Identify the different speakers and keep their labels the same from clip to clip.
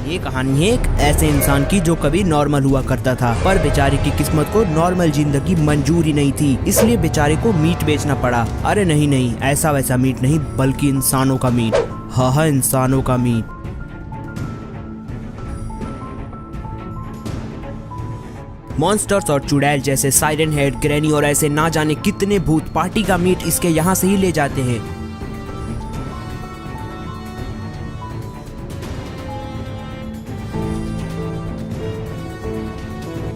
Speaker 1: ये कहानी है एक ऐसे इंसान की जो कभी नॉर्मल हुआ करता था, पर बेचारे की किस्मत को नॉर्मल जिंदगी मंजूर ही नहीं थी, इसलिए बेचारे को मीट बेचना पड़ा। अरे नहीं, ऐसा वैसा मीट नहीं, बल्कि इंसानों का मीट। हाँ, इंसानों का मीट। मॉन्स्टर्स और चुड़ैल जैसे साइरन हेड, ग्रैनी और ऐसे ना जाने कितने भूत पार्टी का मीट इसके यहाँ से ही ले जाते हैं।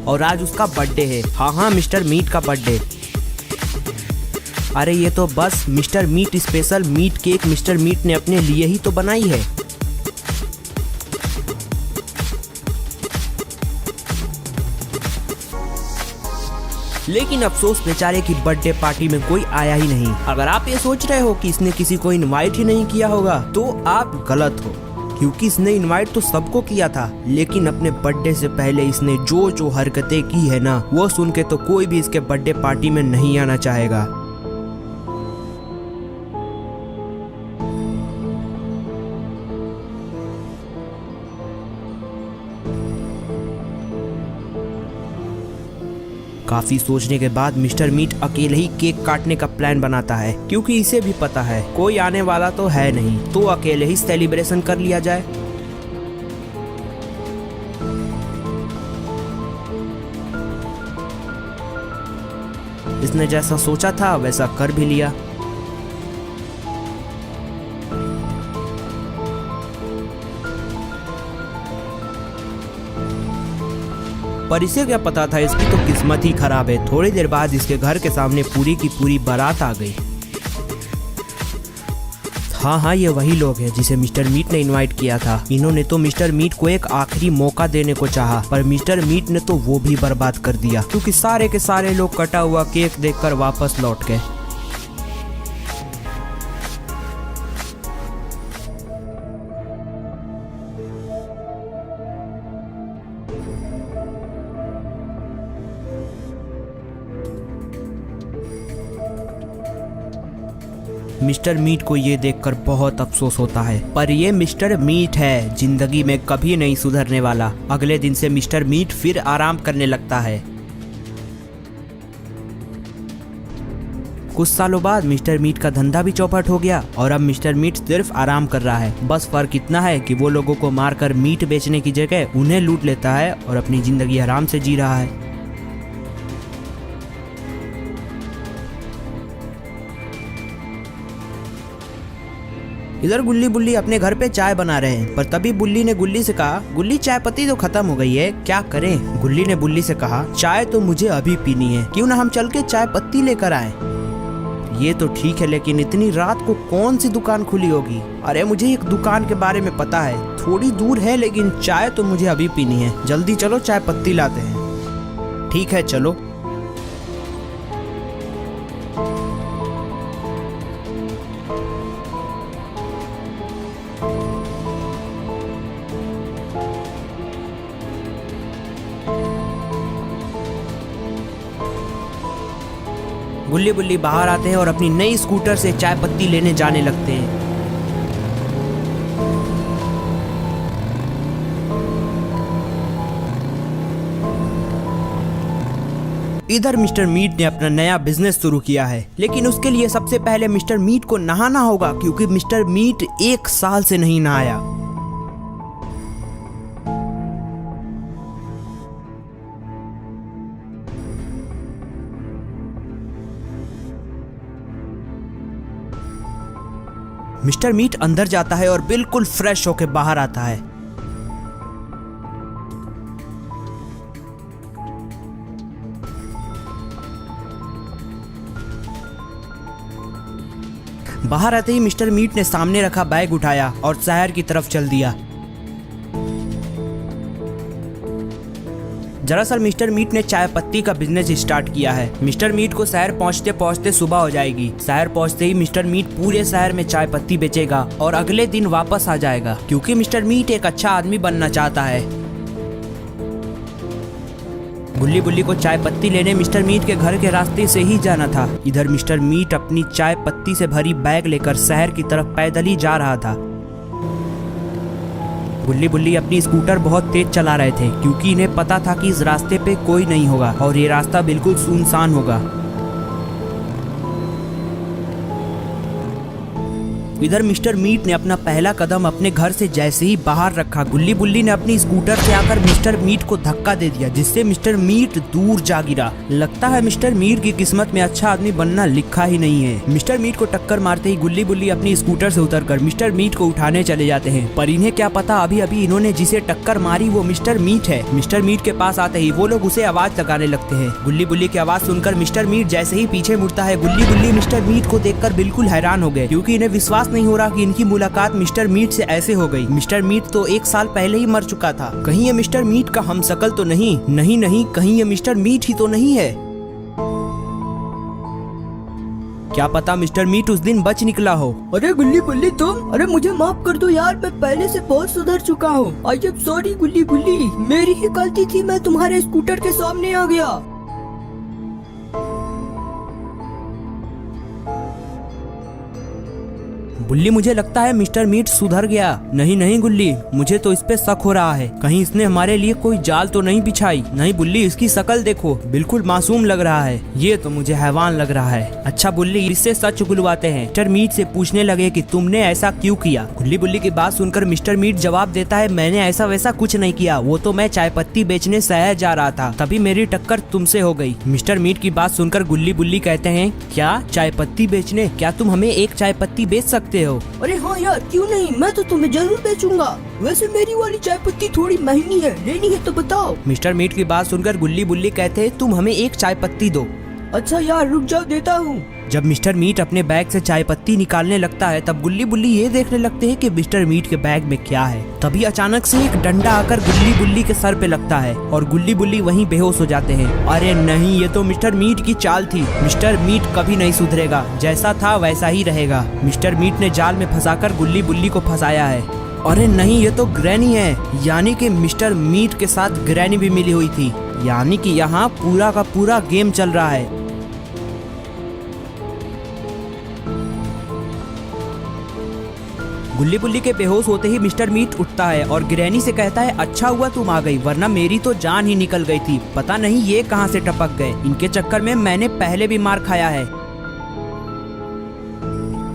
Speaker 1: और आज उसका बर्थडे है। हाँ, मिस्टर मीट का बर्थडे। अरे ये तो बस mister meat special meat cake mister meat ने अपने लिए ही तो बनाई है। लेकिन अफसोस बेचारे की बर्थडे पार्टी में कोई आया ही नहीं। अगर आप ये सोच रहे हो कि इसने किसी को इनवाइट ही नहीं किया होगा तो आप गलत हो, क्योंकि इसने इनवाइट तो सबको किया था, लेकिन अपने बर्थडे से पहले इसने जो हरकतें की है ना, वो सुन के तो कोई भी इसके बर्थडे पार्टी में नहीं आना चाहेगा। काफी सोचने के बाद मिस्टर मीट अकेले ही केक काटने का प्लान बनाता है, क्योंकि इसे भी पता है कोई आने वाला तो है नहीं, तो अकेले ही सेलिब्रेशन कर लिया जाए। इसने जैसा सोचा था वैसा कर भी लिया। पर इसे क्या पता था इसकी तो किस्मत ही खराब है। थोड़ी देर बाद इसके घर के सामने पूरी की पूरी बारात आ गई। हाँ, ये वही लोग हैं जिसे मिस्टर मीट ने इनवाइट किया था। इन्होंने तो मिस्टर मीट को एक आखिरी मौका देने को चाहा, पर मिस्टर मीट ने तो वो भी बर्बाद कर दिया, क्योंकि सारे के सारे लोग कटा हुआ केक देखकर वापस लौट गए। मिस्टर मीट को ये देखकर बहुत अफसोस होता है, पर ये मिस्टर मीट है, जिंदगी में कभी नहीं सुधरने वाला। अगले दिन से मिस्टर मीट फिर आराम करने लगता है। कुछ सालों बाद मिस्टर मीट का धंधा भी चौपट हो गया और अब मिस्टर मीट सिर्फ आराम कर रहा है। बस फर्क इतना है कि वो लोगों को मारकर मीट बेचने की जगह उन्हें लूट लेता है और अपनी जिंदगी आराम से जी रहा है। इधर गुल्ली बुल्ली अपने घर पे चाय बना रहे हैं, पर तभी बुल्ली ने गुल्ली से कहा, गुल्ली चाय पत्ती तो खत्म हो गई है, क्या करें? गुल्ली ने बुल्ली से कहा, चाय तो मुझे अभी पीनी है, क्यों ना हम चल के चाय पत्ती लेकर आए। ये तो ठीक है, लेकिन इतनी रात को कौन सी दुकान खुली होगी? अरे मुझे एक दुकान के बारे में पता है, थोड़ी दूर है, लेकिन चाय तो मुझे अभी पीनी है, जल्दी चलो चाय पत्ती लाते हैं। ठीक है चलो। गुल्ली बुल्ली बाहर आते हैं और अपनी नई स्कूटर से चाय पत्ती लेने जाने लगते हैं। इधर मिस्टर मीट ने अपना नया बिजनेस शुरू किया है, लेकिन उसके लिए सबसे पहले मिस्टर मीट को नहाना होगा, क्योंकि मिस्टर मीट 1 साल से नहीं नहाया। मिस्टर मीट अंदर जाता है और बिल्कुल फ्रेश होकर बाहर आता है। बाहर आते ही मिस्टर मीट ने सामने रखा बैग उठाया और शहर की तरफ चल दिया। दरअसल मिस्टर मीट ने चाय पत्ती का बिजनेस स्टार्ट किया है। मिस्टर मीट को शहर पहुंचते पहुंचते सुबह हो जाएगी। शहर पहुंचते ही मिस्टर मीट पूरे शहर में चाय पत्ती बेचेगा और अगले दिन वापस आ जाएगा, क्योंकि मिस्टर मीट एक अच्छा आदमी बनना चाहता है। गुल्ली बुल्ली को चाय पत्ती लेने मिस्टर मीट के घर के रास्ते से ही जाना था। इधर मिस्टर मीट अपनी चाय पत्ती से भरी बैग लेकर शहर की तरफ पैदल ही जा रहा था। गुल्ली बुल्ली अपनी स्कूटर बहुत तेज चला रहे थे क्योंकि इन्हें पता था कि इस रास्ते पे कोई नहीं होगा और ये रास्ता बिल्कुल सुनसान होगा। इधर मिस्टर मीट ने अपना पहला कदम अपने घर से जैसे ही बाहर रखा, गुल्ली बुल्ली ने अपनी स्कूटर से आकर मिस्टर मीट को धक्का दे दिया, जिससे मिस्टर मीट दूर जा गिरा। लगता है मिस्टर मीट की किस्मत में अच्छा आदमी बनना लिखा ही नहीं है। मिस्टर मीट को टक्कर मारते ही गुल्ली बुल्ली अपनी स्कूटर से उतरकर मिस्टर मीट को उठाने चले जाते हैं, पर इन्हें क्या पता अभी अभी इन्होंने जिसे टक्कर मारी वो मिस्टर मीट है। मिस्टर मीट के पास आते ही वो लोग उसे आवाज लगाने लगते हैं। गुल्ली बुल्ली की आवाज सुनकर मिस्टर मीट जैसे ही पीछे मुड़ता है, गुल्ली बुल्ली मिस्टर मीट को देखकर बिल्कुल हैरान हो गए क्योंकि इन्हें विश्वास नहीं हो रहा कि इनकी मुलाकात मिस्टर मीट से ऐसे हो गई। मिस्टर मीट तो 1 साल पहले ही मर चुका था। कहीं ये मिस्टर मीट का हमशक्ल तो नहीं? नहीं, कहीं ये मिस्टर मीट ही तो नहीं है? क्या पता मिस्टर मीट उस दिन बच निकला हो।
Speaker 2: अरे गुल्ली बुल्ली तुम, अरे मुझे माफ कर दो यार, मैं पहले से बहुत सुधर चुका हूँ। आई एम सॉरी गुल्ली बुल्ली, मेरी ही गलती थी, मैं तुम्हारे स्कूटर के सामने आ गया।
Speaker 1: गुल्ली मुझे लगता है मिस्टर मीट सुधर गया। नहीं गुल्ली, मुझे तो इस पे शक हो रहा है, कहीं इसने हमारे लिए कोई जाल तो नहीं बिछाई। नहीं बुल्ली, इसकी शक्ल देखो, बिल्कुल मासूम लग रहा है, ये तो मुझे हैवान लग रहा है। अच्छा बुल्ली, इससे सच उगलवाते हैं। मिस्टर मीट से पूछने लगे कि तुमने ऐसा क्यों किया। गुल्ली बुल्ली की बात सुनकर मिस्टर मीट जवाब देता है, मैंने ऐसा वैसा कुछ नहीं किया, वो तो मैं चाय पत्ती बेचने शहर जा रहा था, तभी मेरी टक्कर तुमसे हो गई। मिस्टर मीट की बात सुनकर गुल्ली बुल्ली कहते हैं, क्या चाय पत्ती बेचने? क्या तुम हमें एक चाय पत्ती बेच सकते हो?
Speaker 2: अरे हाँ यार, क्यों नहीं, मैं तो तुम्हें जरूर बेचूंगा। वैसे मेरी वाली चाय पत्ती थोड़ी महंगी है, लेनी है तो बताओ।
Speaker 1: मिस्टर मीट की बात सुनकर गुल्ली बुल्ली कहते हैं, तुम हमें एक चाय पत्ती दो।
Speaker 2: अच्छा यार रुक जाओ, देता हूँ।
Speaker 1: जब मिस्टर मीट अपने बैग से चाय पत्ती निकालने लगता है तब गुल्ली बुल्ली ये देखने लगते हैं कि मिस्टर मीट के बैग में क्या है। तभी अचानक से एक डंडा आकर गुल्ली बुल्ली के सर पे लगता है और गुल्ली बुल्ली वहीं बेहोश हो जाते हैं। अरे नहीं, ये तो मिस्टर मीट की चाल थी। मिस्टर मीट कभी नहीं सुधरेगा, जैसा था वैसा ही रहेगा। मिस्टर मीट ने जाल में फंसाकर गुल्ली बुल्ली को फंसाया है। अरे नहीं, ये तो ग्रैनी है, यानी कि मिस्टर मीट के साथ ग्रैनी भी मिली हुई थी, यानी कि यहाँ पूरा का पूरा गेम चल रहा है। गुल्ली बुल्ली के बेहोश होते ही मिस्टर मीट उठता है और ग्रैनी से कहता है, अच्छा हुआ तुम आ गई, वरना मेरी तो जान ही निकल गई थी। पता नहीं ये कहां से टपक गए, इनके चक्कर में मैंने पहले भी मार खाया है।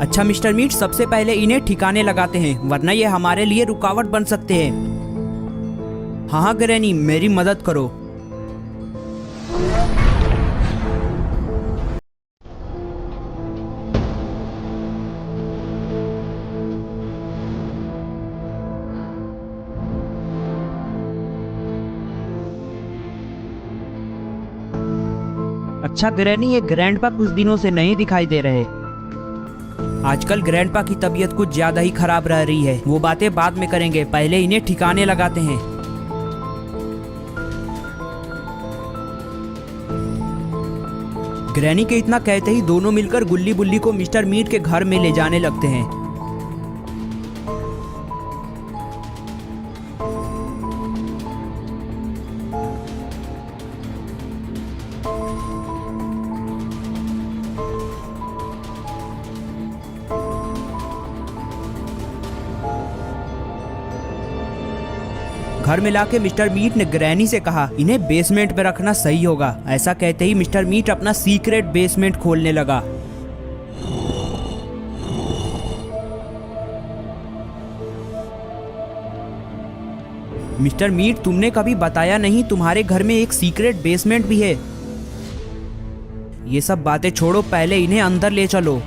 Speaker 1: अच्छा मिस्टर मीट, सबसे पहले इन्हें ठिकाने लगाते हैं, वरना ये हमारे लिए रुकावट बन सकते हैं। हाँ ग्रैनी, मेरी मदद करो। अच्छा ग्रैनी, ये ग्रैंडपा कुछ दिनों से नहीं दिखाई दे रहे। आजकल ग्रैंडपा की तबीयत कुछ ज्यादा ही खराब रह रही है। वो बातें बाद में करेंगे, पहले इन्हें ठिकाने लगाते हैं। ग्रैनी के इतना कहते ही दोनों मिलकर गुल्ली बुल्ली को मिस्टर मीट के घर में ले जाने लगते हैं। घर में लाके मिस्टर मीट ने ग्रैनी से कहा, इन्हें बेसमेंट में रखना सही होगा। ऐसा कहते ही मिस्टर मीट अपना सीक्रेट बेसमेंट खोलने लगा। मिस्टर मीट, तुमने कभी बताया नहीं तुम्हारे घर में एक सीक्रेट बेसमेंट भी है। ये सब बातें छोड़ो, पहले इन्हें अंदर ले चलो।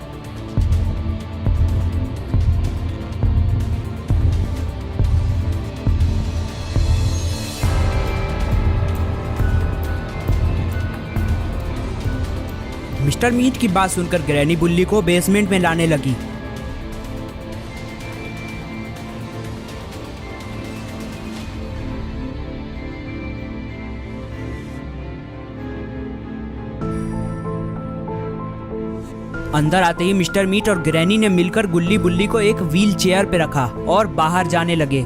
Speaker 1: मिस्टर मीट की बात सुनकर ग्रैनी बुल्ली को बेसमेंट में लाने लगी। अंदर आते ही मिस्टर मीट और ग्रैनी ने मिलकर गुल्ली बुल्ली को एक व्हील चेयर पे रखा और बाहर जाने लगे।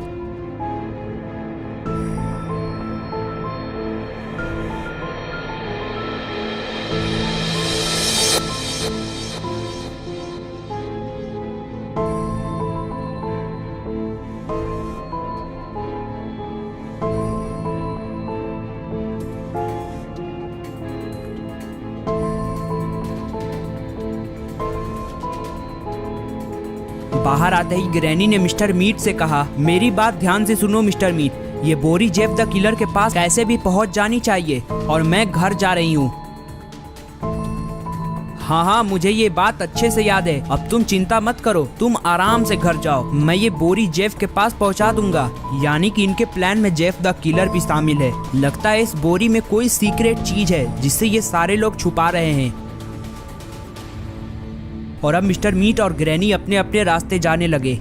Speaker 1: बाहर आते ही ग्रैनी ने मिस्टर मीट से कहा, मेरी बात ध्यान से सुनो मिस्टर मीट, ये बोरी जेफ द किलर के पास कैसे भी पहुंच जानी चाहिए और मैं घर जा रही हूँ। हाँ, मुझे ये बात अच्छे से याद है। अब तुम चिंता मत करो, तुम आराम से घर जाओ, मैं ये बोरी जेफ के पास पहुंचा दूंगा। यानी कि इनके प्लान में जेफ द किलर भी शामिल है। लगता है इस बोरी में कोई सीक्रेट चीज है जिससे ये सारे लोग छुपा रहे हैं। और अब मिस्टर मीट और ग्रैनी अपने अपने रास्ते जाने लगे।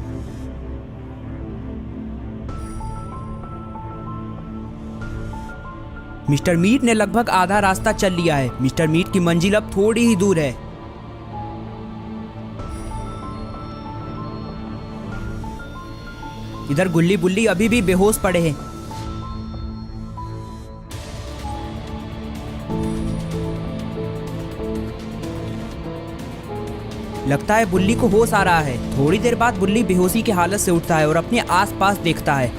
Speaker 1: मिस्टर मीट ने लगभग आधा रास्ता चल लिया है। मिस्टर मीट की मंजिल अब थोड़ी ही दूर है। इधर गुल्ली बुल्ली अभी भी बेहोश पड़े हैं। लगता है बुल्ली को होश आ रहा है। थोड़ी देर बाद बुल्ली बेहोशी की हालत से उठता है और अपने आसपास देखता है।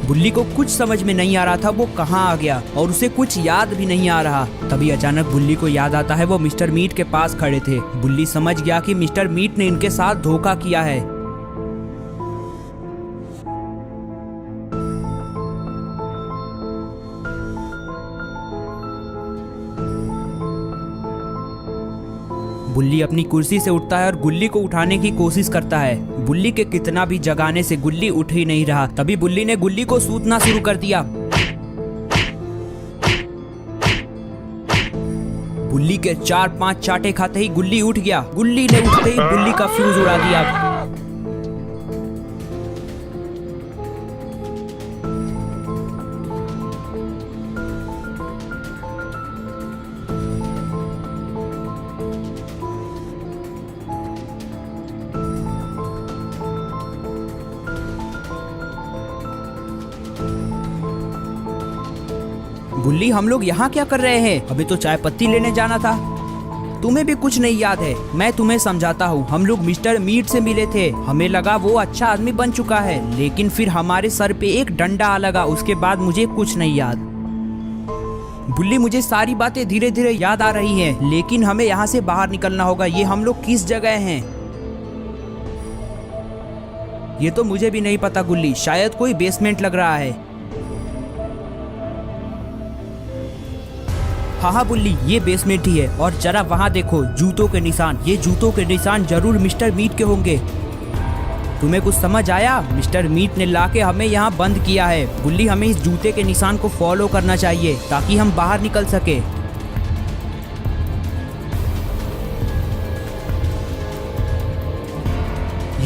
Speaker 1: बुल्ली को कुछ समझ में नहीं आ रहा था वो कहाँ आ गया और उसे कुछ याद भी नहीं आ रहा। तभी अचानक बुल्ली को याद आता है वो मिस्टर मीट के पास खड़े थे। बुल्ली समझ गया कि मिस्टर मीट ने इनके साथ धोखा किया है। बुल्ली अपनी कुर्सी से उठता है और गुल्ली को उठाने की कोशिश करता है। बुल्ली के कितना भी जगाने से गुल्ली उठ ही नहीं रहा। तभी बुल्ली ने गुल्ली को सूतना शुरू कर दिया। बुल्ली के 4-5 चाटे खाते ही गुल्ली उठ गया। गुल्ली ने उठते ही बुल्ली का फ्यूज उड़ा दिया। बुल्ली, हम लोग यहाँ क्या कर रहे हैं? अभी तो चाय पत्ती लेने जाना था। तुम्हें भी कुछ नहीं याद है? मैं तुम्हें समझाता हूँ। हम लोग मिस्टर मीट से मिले थे। हमें लगा वो अच्छा आदमी बन चुका है, लेकिन फिर हमारे सर पे एक डंडा आ लगा। उसके बाद मुझे कुछ नहीं याद। बुल्ली, मुझे सारी बातें धीरे धीरे याद आ रही हैं, लेकिन हमें यहाँ से बाहर निकलना होगा। ये हम लोग किस जगह हैं? ये तो मुझे भी नहीं पता गुल्ली, शायद कोई बेसमेंट लग रहा है। हाँ बुल्ली, ये बेसमेंट ही है। और जरा वहाँ देखो, जूतों के निशान। ये जूतों के निशान जरूर मिस्टर मीट के होंगे। तुम्हें कुछ समझ आया? मिस्टर मीट ने लाके हमें यहाँ बंद किया है। बुल्ली, हमें इस जूते के निशान को फॉलो करना चाहिए ताकि हम बाहर निकल सके।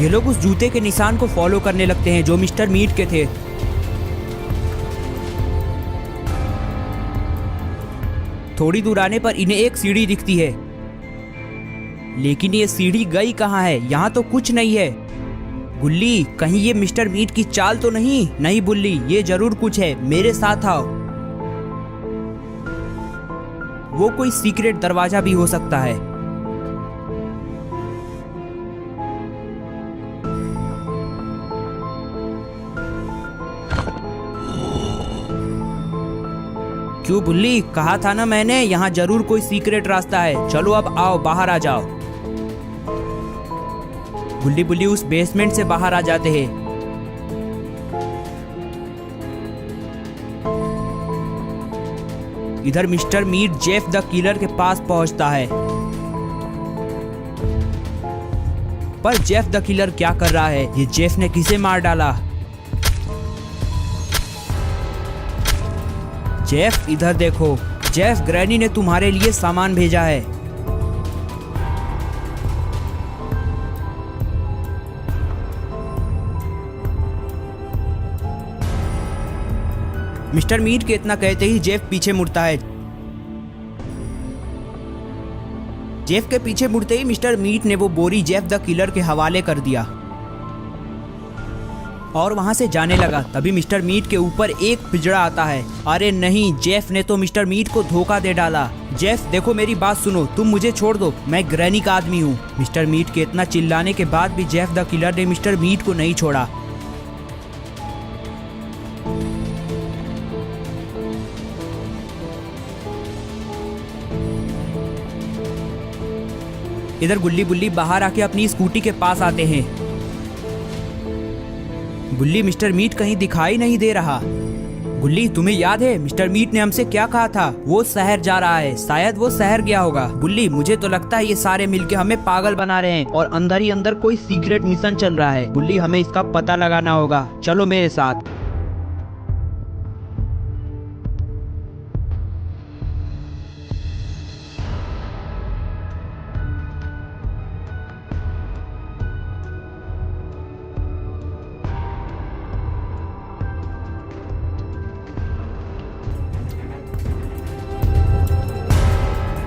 Speaker 1: ये लोग उस जूते के निशान को फॉलो करने लगते हैं जो मिस्टर मीट के थे। थोड़ी दूर आने पर इन्हें एक सीढ़ी दिखती है, लेकिन ये सीढ़ी गई कहाँ है? यहाँ तो कुछ नहीं है। गुल्ली, कहीं ये मिस्टर मीट की चाल तो नहीं? नहीं बुल्ली, ये जरूर कुछ है। मेरे साथ आओ। वो कोई सीक्रेट दरवाजा भी हो सकता है। क्यों बुल्ली, कहा था ना मैंने, यहाँ जरूर कोई सीक्रेट रास्ता है। चलो अब आओ, बाहर आ जाओ। गुल्ली बुल्ली उस बेसमेंट से बाहर आ जाते हैं। इधर mister meat Jeff the killer के पास पहुंचता है। पर जेफ द किलर क्या कर रहा है? ये जेफ ने किसे मार डाला? जेफ, इधर देखो। जेफ, ग्रैनी ने तुम्हारे लिए सामान भेजा है। मिस्टर मीट के इतना कहते ही जेफ पीछे मुड़ता है। जेफ के पीछे मुड़ते ही मिस्टर मीट ने वो बोरी जेफ द किलर के हवाले कर दिया और वहां से जाने लगा। तभी मिस्टर मीट के ऊपर एक पिंजरा आता है। अरे नहीं, जेफ ने तो मिस्टर मीट को धोखा दे डाला। जेफ देखो, मेरी बात सुनो, तुम मुझे छोड़ दो, मैं ग्रैनी का आदमी हूँ। मिस्टर मीट के इतना चिल्लाने के बाद भी जेफ द किलर ने मिस्टर मीट को नहीं छोड़ा। इधर गुल्ली बुल्ली बाहर आके अपनी स्कूटी के पास आते हैं। गुल्ली, मिस्टर मीट कहीं दिखाई नहीं दे रहा। गुल्ली, तुम्हें याद है मिस्टर मीट ने हमसे क्या कहा था? वो शहर जा रहा है, शायद वो शहर गया होगा। गुल्ली, मुझे तो लगता है ये सारे मिलके हमें पागल बना रहे हैं और अंदर ही अंदर कोई सीक्रेट मिशन चल रहा है। गुल्ली, हमें इसका पता लगाना होगा, चलो मेरे साथ।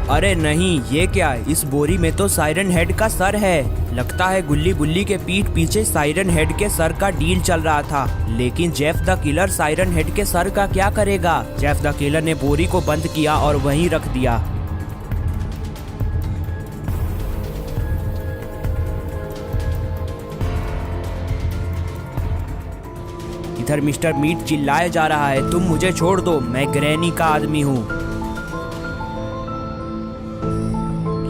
Speaker 1: अरे नहीं, ये क्या? इस बोरी में तो साइरन हेड का सर है। लगता है गुल्ली बुल्ली के पीठ पीछे साइरन हेड के सर का डील चल रहा था। लेकिन Jeff the killer siren head के सर का क्या करेगा? जेफ द किलर ने बोरी को बंद किया और वहीं रख दिया। इधर मिस्टर मीट चिल्लाया जा रहा है, तुम मुझे छोड़ दो, मैं ग्रैनी का आदमी हूँ।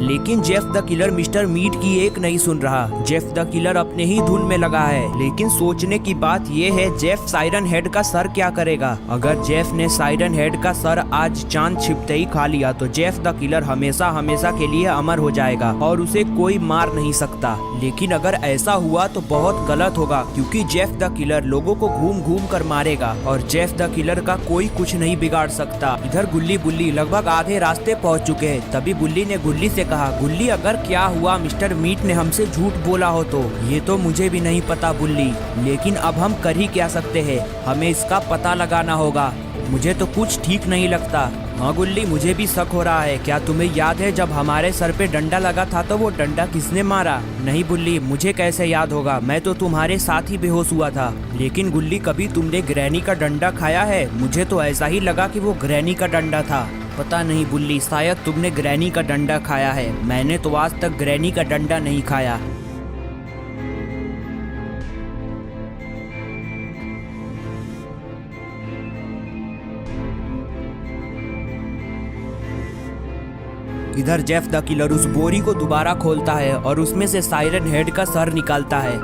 Speaker 1: लेकिन Jeff the killer mister meat की एक नहीं सुन रहा। जेफ द किलर अपने ही धुन में लगा है। लेकिन सोचने की बात यह है, जेफ साइरन हेड का सर क्या करेगा? अगर जेफ ने साइरन हेड का सर आज चांद छिपते ही खा लिया तो जेफ द किलर हमेशा हमेशा के लिए अमर हो जाएगा और उसे कोई मार नहीं सकता। लेकिन अगर ऐसा हुआ तो बहुत गलत होगा, क्योंकि जेफ द किलर लोगों को घूम घूम कर मारेगा और जेफ द किलर का कोई कुछ नहीं बिगाड़ सकता। इधर गुल्ली बुल्ली लगभग आधे रास्ते पहुंच चुके हैं। तभी बुल्ली ने गुल्ली से कहा, गुल्ली, अगर क्या हुआ मिस्टर मीट ने हमसे झूठ बोला हो तो? ये तो मुझे भी नहीं पता बुल्ली, लेकिन अब हम कर ही क्या सकते हैं? हमें इसका पता लगाना होगा। मुझे तो कुछ ठीक नहीं लगता। हाँ गुल्ली, मुझे भी शक हो रहा है। क्या तुम्हें याद है जब हमारे सर पे डंडा लगा था तो वो डंडा किसने मारा? नहीं बुल्ली, मुझे कैसे याद होगा, मैं तो तुम्हारे साथ ही बेहोश हुआ था। लेकिन गुल्ली, कभी तुमने ग्रैनी का डंडा खाया है? मुझे तो ऐसा ही लगा कि वो ग्रैनी का डंडा था। पता नहीं बुल्ली, शायद तुमने ग्रैनी का डंडा खाया है। मैंने तो आज तक ग्रैनी का डंडा नहीं खाया। इधर जेफ द किलर उस बोरी को दोबारा खोलता है और उसमें से साइरन हेड का सर निकालता है।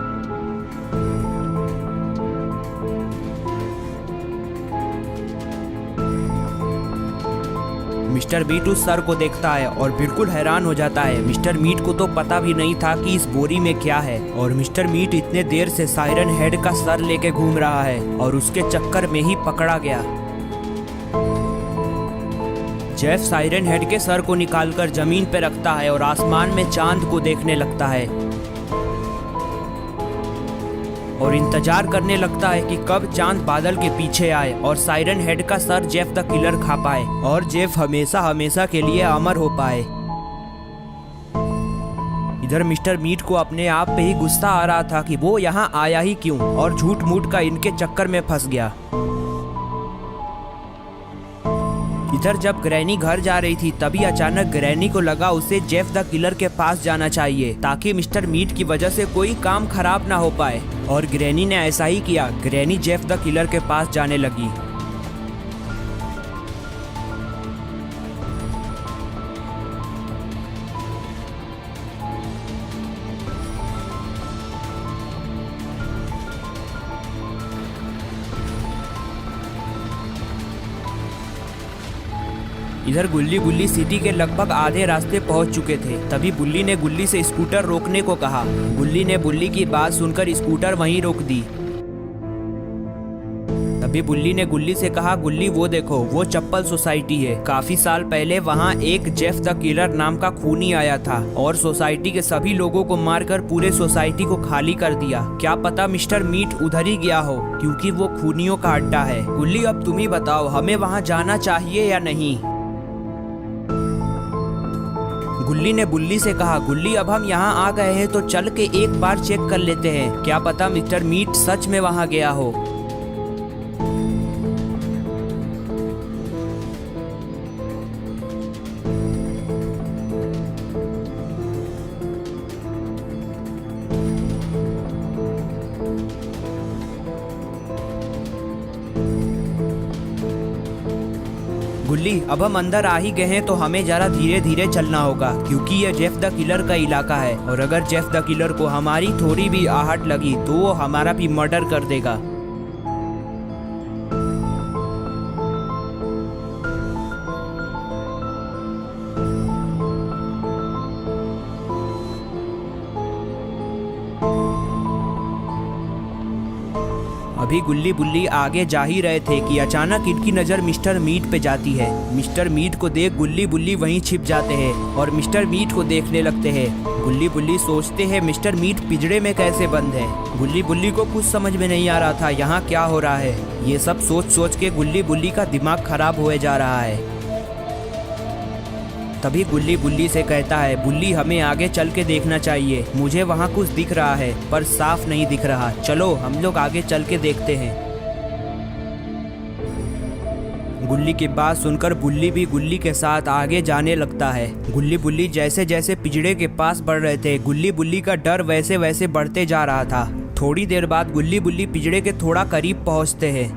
Speaker 1: मिस्टर मीट उस सर को देखता है और बिल्कुल हैरान हो जाता है। मिस्टर मीट को तो पता भी नहीं था कि इस बोरी में क्या है और मिस्टर मीट इतने देर से साइरन हेड का सर लेके घूम रहा है और उसके चक्कर में ही पकड़ा गया। जेफ साइरन हेड के सर को निकालकर जमीन पर रखता है और आसमान में चांद को देखने लगता है और इंतजार करने लगता है कि कब चांद बादल के पीछे आए और साइरन हेड का सर जेफ द किलर खा पाए और जेफ हमेशा हमेशा के लिए अमर हो पाए। इधर मिस्टर मीट को अपने आप पे ही गुस्सा आ रहा था कि वो यहाँ आया ही क्यों और झूठ मूठ का इनके चक्कर में फंस गया। इधर जब ग्रैनी घर जा रही थी तभी अचानक ग्रैनी को लगा उसे जेफ द किलर के पास जाना चाहिए ताकि मिस्टर मीट की वजह से कोई काम खराब ना हो पाए और ग्रैनी ने ऐसा ही किया। ग्रैनी जेफ द किलर के पास जाने लगी। इधर गुल्ली बुल्ली सिटी के लगभग आधे रास्ते पहुंच चुके थे। तभी बुल्ली ने गुल्ली से स्कूटर रोकने को कहा। गुल्ली ने बुल्ली की बात सुनकर स्कूटर वहीं रोक दी। तभी बुल्ली ने गुल्ली से कहा, गुल्ली वो देखो, वो चप्पल सोसाइटी है। काफी साल पहले वहाँ एक जेफ द किलर नाम का खूनी आया था और सोसाइटी के सभी लोगों को मारकर पूरे सोसाइटी को खाली कर दिया। क्या पता मिस्टर मीट उधर ही गया हो, क्योंकि वो खूनियों का अड्डा है। गुल्ली, अब तुम ही बताओ, हमें वहाँ जाना चाहिए या नहीं? गुल्ली ने बुल्ली से कहा, गुल्ली अब हम यहाँ आ गए हैं तो चल के एक बार चेक कर लेते हैं। क्या पता मिस्टर मीट सच में वहाँ गया हो। गुल्ली, अब हम अंदर आ ही गए हैं तो हमें जरा धीरे धीरे चलना होगा, क्योंकि ये जेफ द किलर का इलाका है और अगर जेफ द किलर को हमारी थोड़ी भी आहट लगी तो वो हमारा भी मर्डर कर देगा। अभी गुल्ली बुल्ली आगे जा ही रहे थे कि अचानक इनकी नज़र मिस्टर मीट पे जाती है। मिस्टर मीट को देख गुल्ली बुल्ली वहीं छिप जाते हैं और मिस्टर मीट को देखने लगते हैं। गुल्ली बुल्ली सोचते हैं मिस्टर मीट पिंजरे में कैसे बंद है। गुल्ली बुल्ली को कुछ समझ में नहीं आ रहा था यहाँ क्या हो रहा है। ये सब सोच सोच के गुल्ली बुल्ली का दिमाग खराब हुए जा रहा है। तभी गुल्ली बुल्ली से कहता है, बुल्ली हमें आगे चल के देखना चाहिए, मुझे वहाँ कुछ दिख रहा है पर साफ नहीं दिख रहा, चलो हम लोग आगे चल के देखते हैं। गुल्ली की बात सुनकर बुल्ली भी गुल्ली के साथ आगे जाने लगता है। गुल्ली बुल्ली जैसे जैसे पिंजरे के पास बढ़ रहे थे, गुल्ली बुल्ली का डर वैसे वैसे बढ़ते जा रहा था। थोड़ी देर बाद गुल्ली बुल्ली पिंजरे के थोड़ा करीब पहुँचते हैं।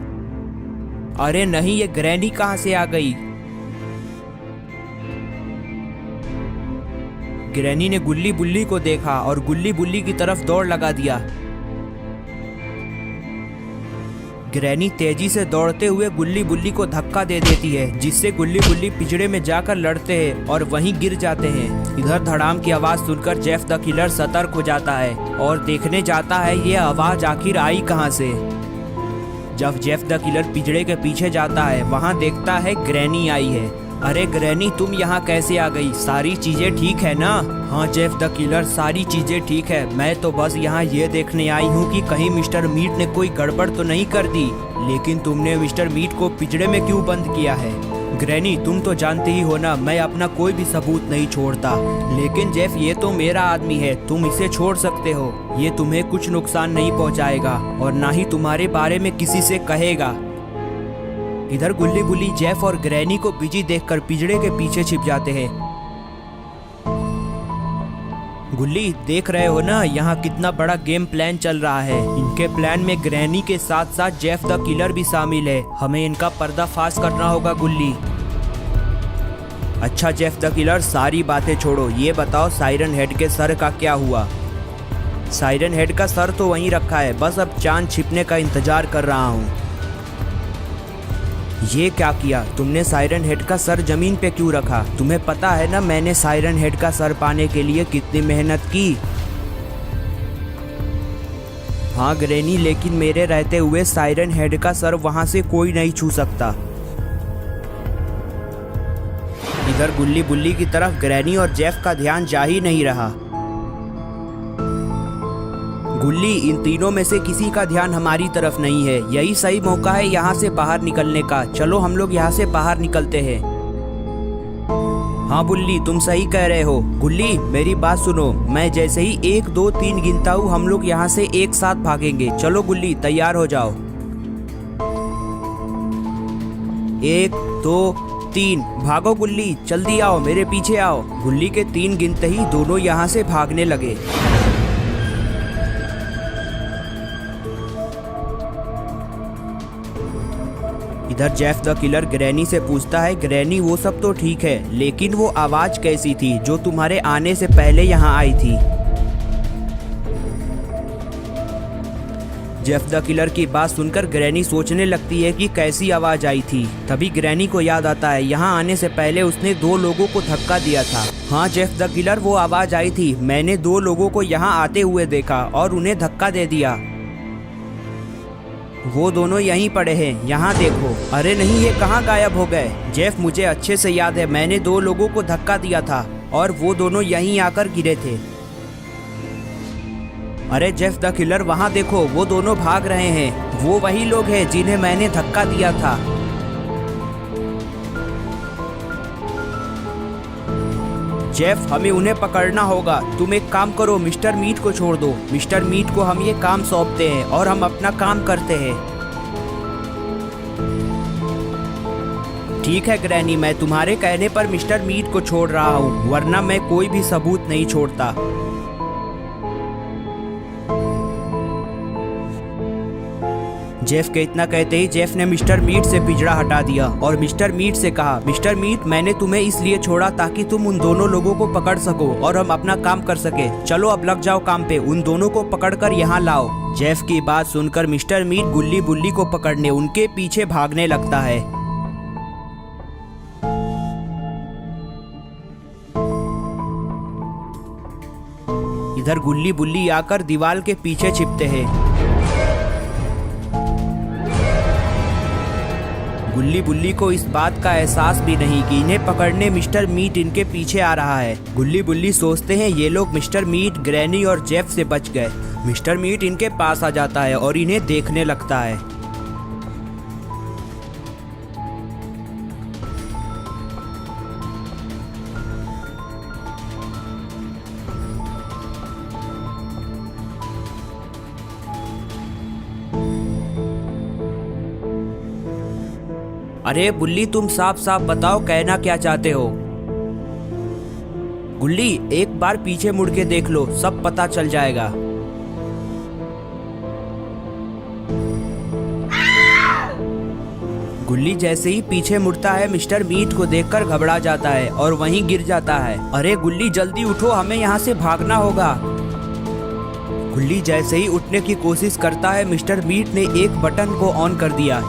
Speaker 1: अरे नहीं, ये ग्रैनी कहाँ से आ गई। ग्रैनी ने गुल्ली बुल्ली को देखा और गुल्ली बुल्ली की तरफ दौड़ लगा दिया। ग्रैनी तेजी से दौड़ते हुए गुल्ली बुल्ली को धक्का दे देती है, जिससे गुल्ली बुल्ली पिंजरे में जाकर लड़ते हैं और वहीं गिर जाते हैं। इधर धड़ाम की आवाज सुनकर जेफ द किलर सतर्क हो जाता है और देखने जाता है ये आवाज आखिर आई कहां से। जब जेफ द किलर पिंजरे के पीछे जाता है वहां देखता है ग्रैनी आई है। अरे ग्रैनी, तुम यहाँ कैसे आ गई? सारी चीजें ठीक है ना? हाँ जेफ द किलर, सारी चीजें ठीक है। मैं तो बस यहाँ ये देखने आई हूँ कि कहीं मिस्टर मीट ने कोई गड़बड़ तो नहीं कर दी। लेकिन तुमने मिस्टर मीट को पिंजरे में क्यों बंद किया है? ग्रैनी, तुम तो जानते ही हो ना, मैं अपना कोई भी सबूत नहीं छोड़ता। लेकिन जेफ, ये तो मेरा आदमी है, तुम इसे छोड़ सकते हो। ये तुम्हें कुछ नुकसान नहीं पहुँचाएगा और ना ही तुम्हारे बारे में किसी से कहेगा। इधर गुल्ली बुल्ली जेफ और ग्रैनी को बिजी देखकर पिंजरे के पीछे छिप जाते हैं। गुल्ली, देख रहे हो ना यहाँ कितना बड़ा गेम प्लान चल रहा है। इनके प्लान में ग्रैनी के साथ साथ जेफ द किलर भी शामिल है। हमें इनका पर्दाफाश करना होगा गुल्ली। अच्छा जेफ द किलर, सारी बातें छोड़ो, ये बताओ साइरन हेड के सर का क्या हुआ? साइरन हेड का सर तो वहीं रखा है, बस अब चांद छिपने का इंतजार कर रहा हूँ। ये क्या किया तुमने? साइरन हेड का सर जमीन पे क्यों रखा? तुम्हें पता है ना मैंने साइरन हेड का सर पाने के लिए कितनी मेहनत की। हाँ ग्रैनी, लेकिन मेरे रहते हुए साइरन हेड का सर वहां से कोई नहीं छू सकता। इधर गुल्ली बुल्ली की तरफ ग्रैनी और जेफ का ध्यान जा ही नहीं रहा। गुल्ली, इन तीनों में से किसी का ध्यान हमारी तरफ नहीं है। यही सही मौका है यहाँ से बाहर निकलने का। चलो हम लोग यहाँ से बाहर निकलते हैं। हाँ बुल्ली, तुम सही कह रहे हो। गुल्ली, मेरी बात सुनो, मैं जैसे ही 1 2 3 गिनता हूँ हम लोग यहाँ से एक साथ भागेंगे। चलो गुल्ली, तैयार हो जाओ। 1 2 3, भागो गुल्ली, जल्दी आओ, मेरे पीछे आओ। गुल्ली के 3 गिनते ही दोनों यहाँ से भागने लगे। इधर जेफ द किलर ग्रैनी से पूछता है, ग्रैनी वो सब तो ठीक है, लेकिन वो आवाज कैसी थी जो तुम्हारे आने से पहले यहाँ आई थी? जेफ द किलर की बात सुनकर ग्रैनी सोचने लगती है कि कैसी आवाज आई थी। तभी ग्रैनी को याद आता है यहाँ आने से पहले उसने 2 लोगों को धक्का दिया था। हाँ जेफ द किलर, वो आवाज आई थी, मैंने 2 लोगों को यहाँ आते हुए देखा और उन्हें धक्का दे दिया। वो दोनों यहीं पड़े हैं, यहाँ देखो। अरे नहीं, ये कहाँ गायब हो गए? जेफ, मुझे अच्छे से याद है, मैंने 2 लोगों को धक्का दिया था और वो दोनों यहीं आकर गिरे थे। अरे जेफ द किलर, वहाँ देखो, वो दोनों भाग रहे हैं। वो वही लोग हैं जिन्हें मैंने धक्का दिया था। जेफ, हमें उन्हें पकड़ना होगा। तुम एक काम करो, मिस्टर मीट को छोड़ दो। मिस्टर मीट को हम ये काम सौंपते हैं और हम अपना काम करते हैं। ठीक है ग्रैनी, मैं तुम्हारे कहने पर मिस्टर मीट को छोड़ रहा हूँ, वरना मैं कोई भी सबूत नहीं छोड़ता। जेफ के इतना कहते ही जेफ ने मिस्टर मीट से पिंजरा हटा दिया और मिस्टर मीट से कहा, मिस्टर मीट, मैंने तुम्हें इसलिए छोड़ा ताकि तुम उन दोनों लोगों को पकड़ सको और हम अपना काम कर सके। चलो अब लग जाओ काम पे, उन दोनों को पकड़कर यहाँ लाओ। जेफ की बात सुनकर मिस्टर मीट गुल्ली बुल्ली को पकड़ने उनके पीछे भागने लगता है। इधर गुल्ली बुल्ली आकर दीवार के पीछे छिपते हैं। गुल्ली बुल्ली को इस बात का एहसास भी नहीं कि इन्हें पकड़ने मिस्टर मीट इनके पीछे आ रहा है। गुल्ली बुल्ली सोचते हैं ये लोग मिस्टर मीट, ग्रैनी और जेफ से बच गए। मिस्टर मीट इनके पास आ जाता है और इन्हें देखने लगता है। अरे बुल्ली, तुम साफ साफ बताओ कहना क्या चाहते हो। गुल्ली, एक बार पीछे मुड़ के देख लो, सब पता चल जाएगा। गुल्ली जैसे ही पीछे मुड़ता है मिस्टर मीट को देखकर घबरा जाता है और वहीं गिर जाता है। अरे गुल्ली, जल्दी उठो, हमें यहाँ से भागना होगा। गुल्ली जैसे ही उठने की कोशिश करता है मिस्टर मीट ने एक बटन को ऑन कर दिया।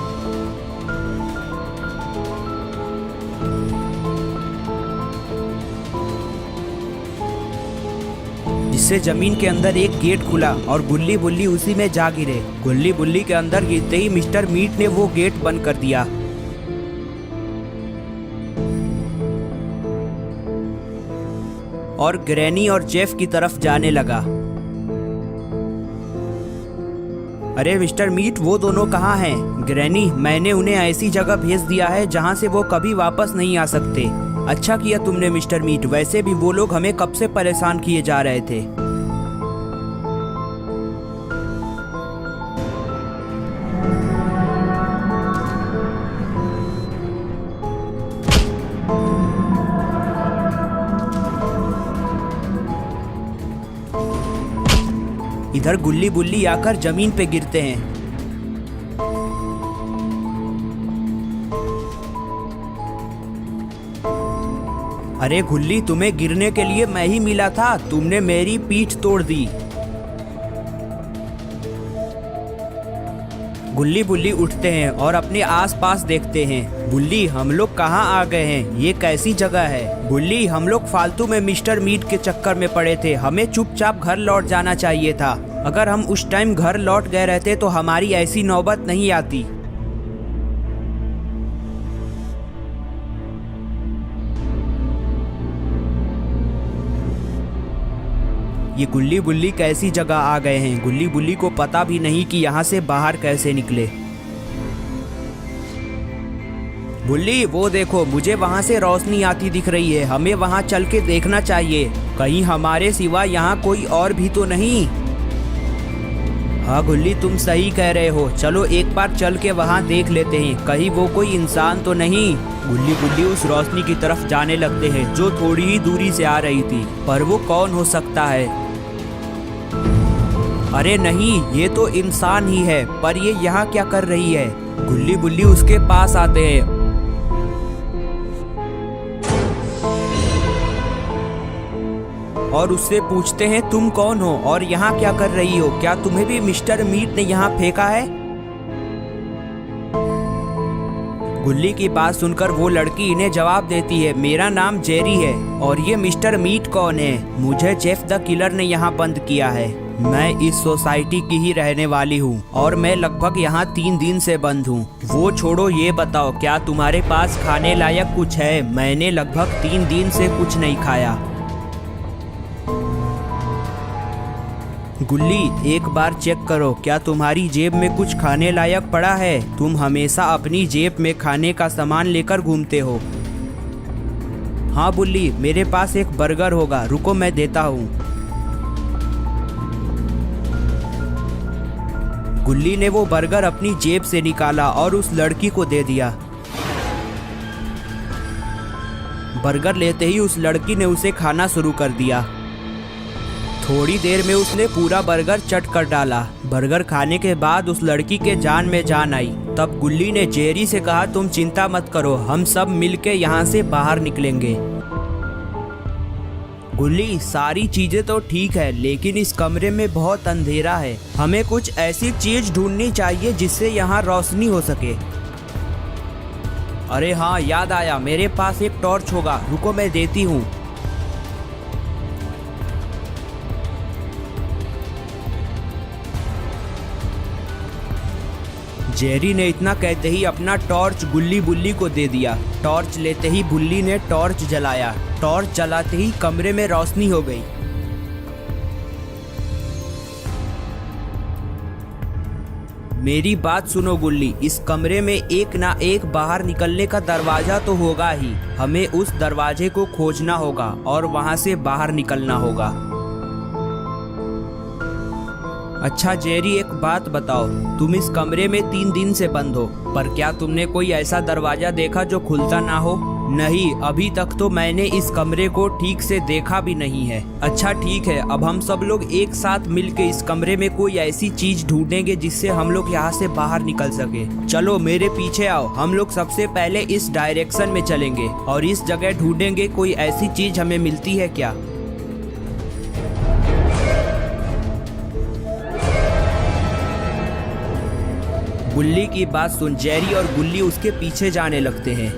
Speaker 1: जिससे जमीन के अंदर एक गेट खुला और गुल्ली बुल्ली उसी में जा गिरे। गुल्ली बुल्ली के अंदर गिरते ही मिस्टर मीट ने वो गेट बंद कर दिया और ग्रैनी और जेफ की तरफ जाने लगा। अरे मिस्टर मीट, वो दोनों कहाँ हैं? ग्रैनी, मैंने उन्हें ऐसी जगह भेज दिया है जहाँ से वो कभी वापस नहीं आ सकते। अच्छा किया तुमने मिस्टर मीट, वैसे भी वो लोग हमें कब से परेशान किए जा रहे थे। इधर गुल्ली बुल्ली आकर जमीन पे गिरते हैं। अरे गुल्ली, तुम्हें गिरने के लिए मैं ही मिला था, तुमने मेरी पीठ तोड़ दी। गुल्ली बुल्ली उठते हैं और अपने आसपास देखते हैं। बुल्ली, हम लोग कहाँ आ गए हैं? ये कैसी जगह है? बुल्ली, हम लोग फालतू में मिस्टर मीट के चक्कर में पड़े थे, हमें चुपचाप घर लौट जाना चाहिए था। अगर हम उस टाइम घर लौट गए रहते तो हमारी ऐसी नौबत नहीं आती। ये गुल्ली बुल्ली कैसी जगह आ गए हैं? गुल्ली बुल्ली को पता भी नहीं कि यहाँ से बाहर कैसे निकले। बुल्ली, वो देखो, मुझे वहाँ से रोशनी आती दिख रही है, हमें वहाँ चल के देखना चाहिए, कहीं हमारे सिवा यहाँ कोई और भी तो नहीं। हाँ गुल्ली, तुम सही कह रहे हो, चलो एक बार चल के वहाँ देख लेते हैं, कहीं वो कोई इंसान तो नहीं। गुल्ली बुल्ली उस रोशनी की तरफ जाने लगते हैं जो थोड़ी ही दूरी से आ रही थी, पर वो कौन हो सकता है? अरे नहीं, ये तो इंसान ही है, पर ये यहाँ क्या कर रही है? गुल्ली बुल्ली उसके पास आते हैं और उससे पूछते हैं, तुम कौन हो और यहाँ क्या कर रही हो? क्या तुम्हें भी मिस्टर मीट ने यहाँ फेंका है? गुल्ली की बात सुनकर वो लड़की इन्हें जवाब देती है, मेरा नाम जेरी है और ये मिस्टर मीट कौन है? मुझे जेफ द किलर ने यहाँ बंद किया है। मैं इस सोसाइटी की ही रहने वाली हूँ और मैं लगभग यहाँ 3 दिन से बंद हूँ। वो छोड़ो, ये बताओ क्या तुम्हारे पास खाने लायक कुछ है? मैंने लगभग 3 दिन से कुछ नहीं खाया। गुल्ली, एक बार चेक करो, क्या तुम्हारी जेब में कुछ खाने लायक पड़ा है? तुम हमेशा अपनी जेब में खाने का सामान लेकर घूमते हो। हाँ बुल्ली, मेरे पास एक बर्गर होगा, रुको मैं देता हूँ। गुल्ली ने वो बर्गर अपनी जेब से निकाला और उस लड़की को दे दिया। बर्गर लेते ही उस लड़की ने उसे खाना शुरू कर दिया। थोड़ी देर में उसने पूरा बर्गर चट कर डाला। बर्गर खाने के बाद उस लड़की के जान में जान आई। तब गुल्ली ने जेरी से कहा, तुम चिंता मत करो, हम सब मिलके यहाँ से बाहर निकलेंगे। गुल्ली, सारी चीजें तो ठीक है, लेकिन इस कमरे में बहुत अंधेरा है। हमें कुछ ऐसी चीज ढूंढनी चाहिए जिससे यहाँ रोशनी हो सके। अरे हाँ, याद आया, मेरे पास एक टॉर्च होगा, रुको मैं देती हूँ। जेरी ने इतना कहते ही अपना टॉर्च गुल्ली बुल्ली को दे दिया। टॉर्च लेते ही बुल्ली ने टॉर्च जलाया। टॉर्च जलाते ही कमरे में रोशनी हो गई। मेरी बात सुनो गुल्ली, इस कमरे में एक ना एक बाहर निकलने का दरवाजा तो होगा ही। हमें उस दरवाजे को खोजना होगा और वहां से बाहर निकलना होगा। अच्छा जेरी, एक बात बताओ, तुम इस कमरे में 3 दिन से बंद हो, पर क्या तुमने कोई ऐसा दरवाजा देखा जो खुलता ना हो? नहीं, अभी तक तो मैंने इस कमरे को ठीक से देखा भी नहीं है। अच्छा ठीक है, अब हम सब लोग एक साथ मिलके इस कमरे में कोई ऐसी चीज ढूंढेंगे जिससे हम लोग यहाँ से बाहर निकल सके। चलो मेरे पीछे आओ, हम लोग सबसे पहले इस डायरेक्शन में चलेंगे और इस जगह ढूंढेंगे कोई ऐसी चीज हमें मिलती है क्या। गुल्ली की बात सुन जेरी और गुल्ली उसके पीछे जाने लगते हैं।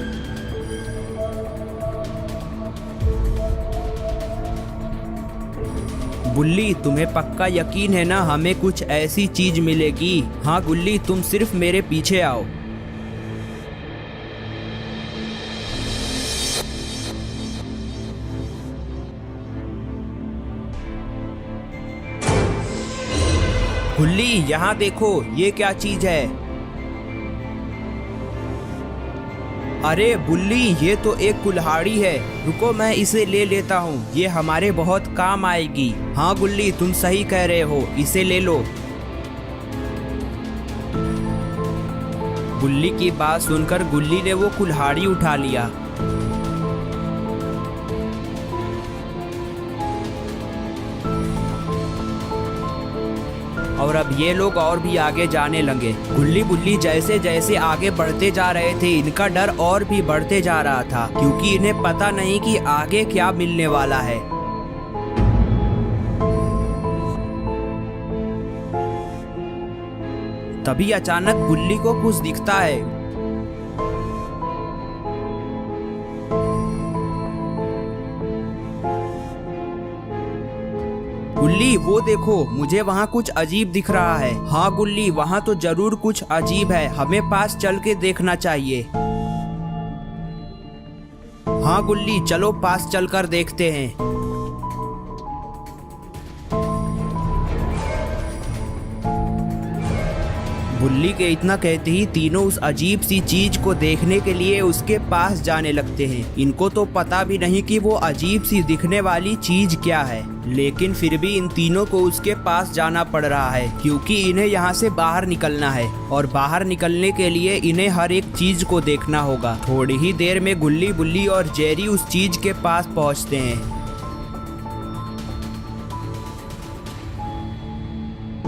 Speaker 1: गुल्ली, तुम्हें पक्का यकीन है ना हमें कुछ ऐसी चीज मिलेगी? हाँ गुल्ली, तुम सिर्फ मेरे पीछे आओ। गुल्ली, यहाँ देखो, ये क्या चीज है? अरे बुल्ली, ये तो एक कुल्हाड़ी है। रुको मैं इसे ले लेता हूँ, ये हमारे बहुत काम आएगी। हाँ गुल्ली, तुम सही कह रहे हो, इसे ले लो। गुल्ली की बात सुनकर गुल्ली ने वो कुल्हाड़ी उठा लिया। और अब ये लोग और भी आगे जाने लगे। गुल्ली बुल्ली जैसे जैसे आगे बढ़ते जा रहे थे, इनका डर और भी बढ़ते जा रहा था, क्योंकि इन्हें पता नहीं कि आगे क्या मिलने वाला है। तभी अचानक गुल्ली को कुछ दिखता है। गुल्ली, वो देखो, मुझे वहाँ कुछ अजीब दिख रहा है। हाँ गुल्ली, वहाँ तो जरूर कुछ अजीब है, हमें पास चल के देखना चाहिए। हाँ गुल्ली, चलो पास चलकर देखते हैं। गुल्ली के इतना कहते ही तीनों उस अजीब सी चीज को देखने के लिए उसके पास जाने लगते हैं। इनको तो पता भी नहीं कि वो अजीब सी दिखने वाली चीज क्या है, लेकिन फिर भी इन तीनों को उसके पास जाना पड़ रहा है, क्योंकि इन्हें यहाँ से बाहर निकलना है और बाहर निकलने के लिए इन्हें हर एक चीज को देखना होगा। थोड़ी ही देर में गुल्ली बुल्ली और जेरी उस चीज के पास पहुँचते हैं।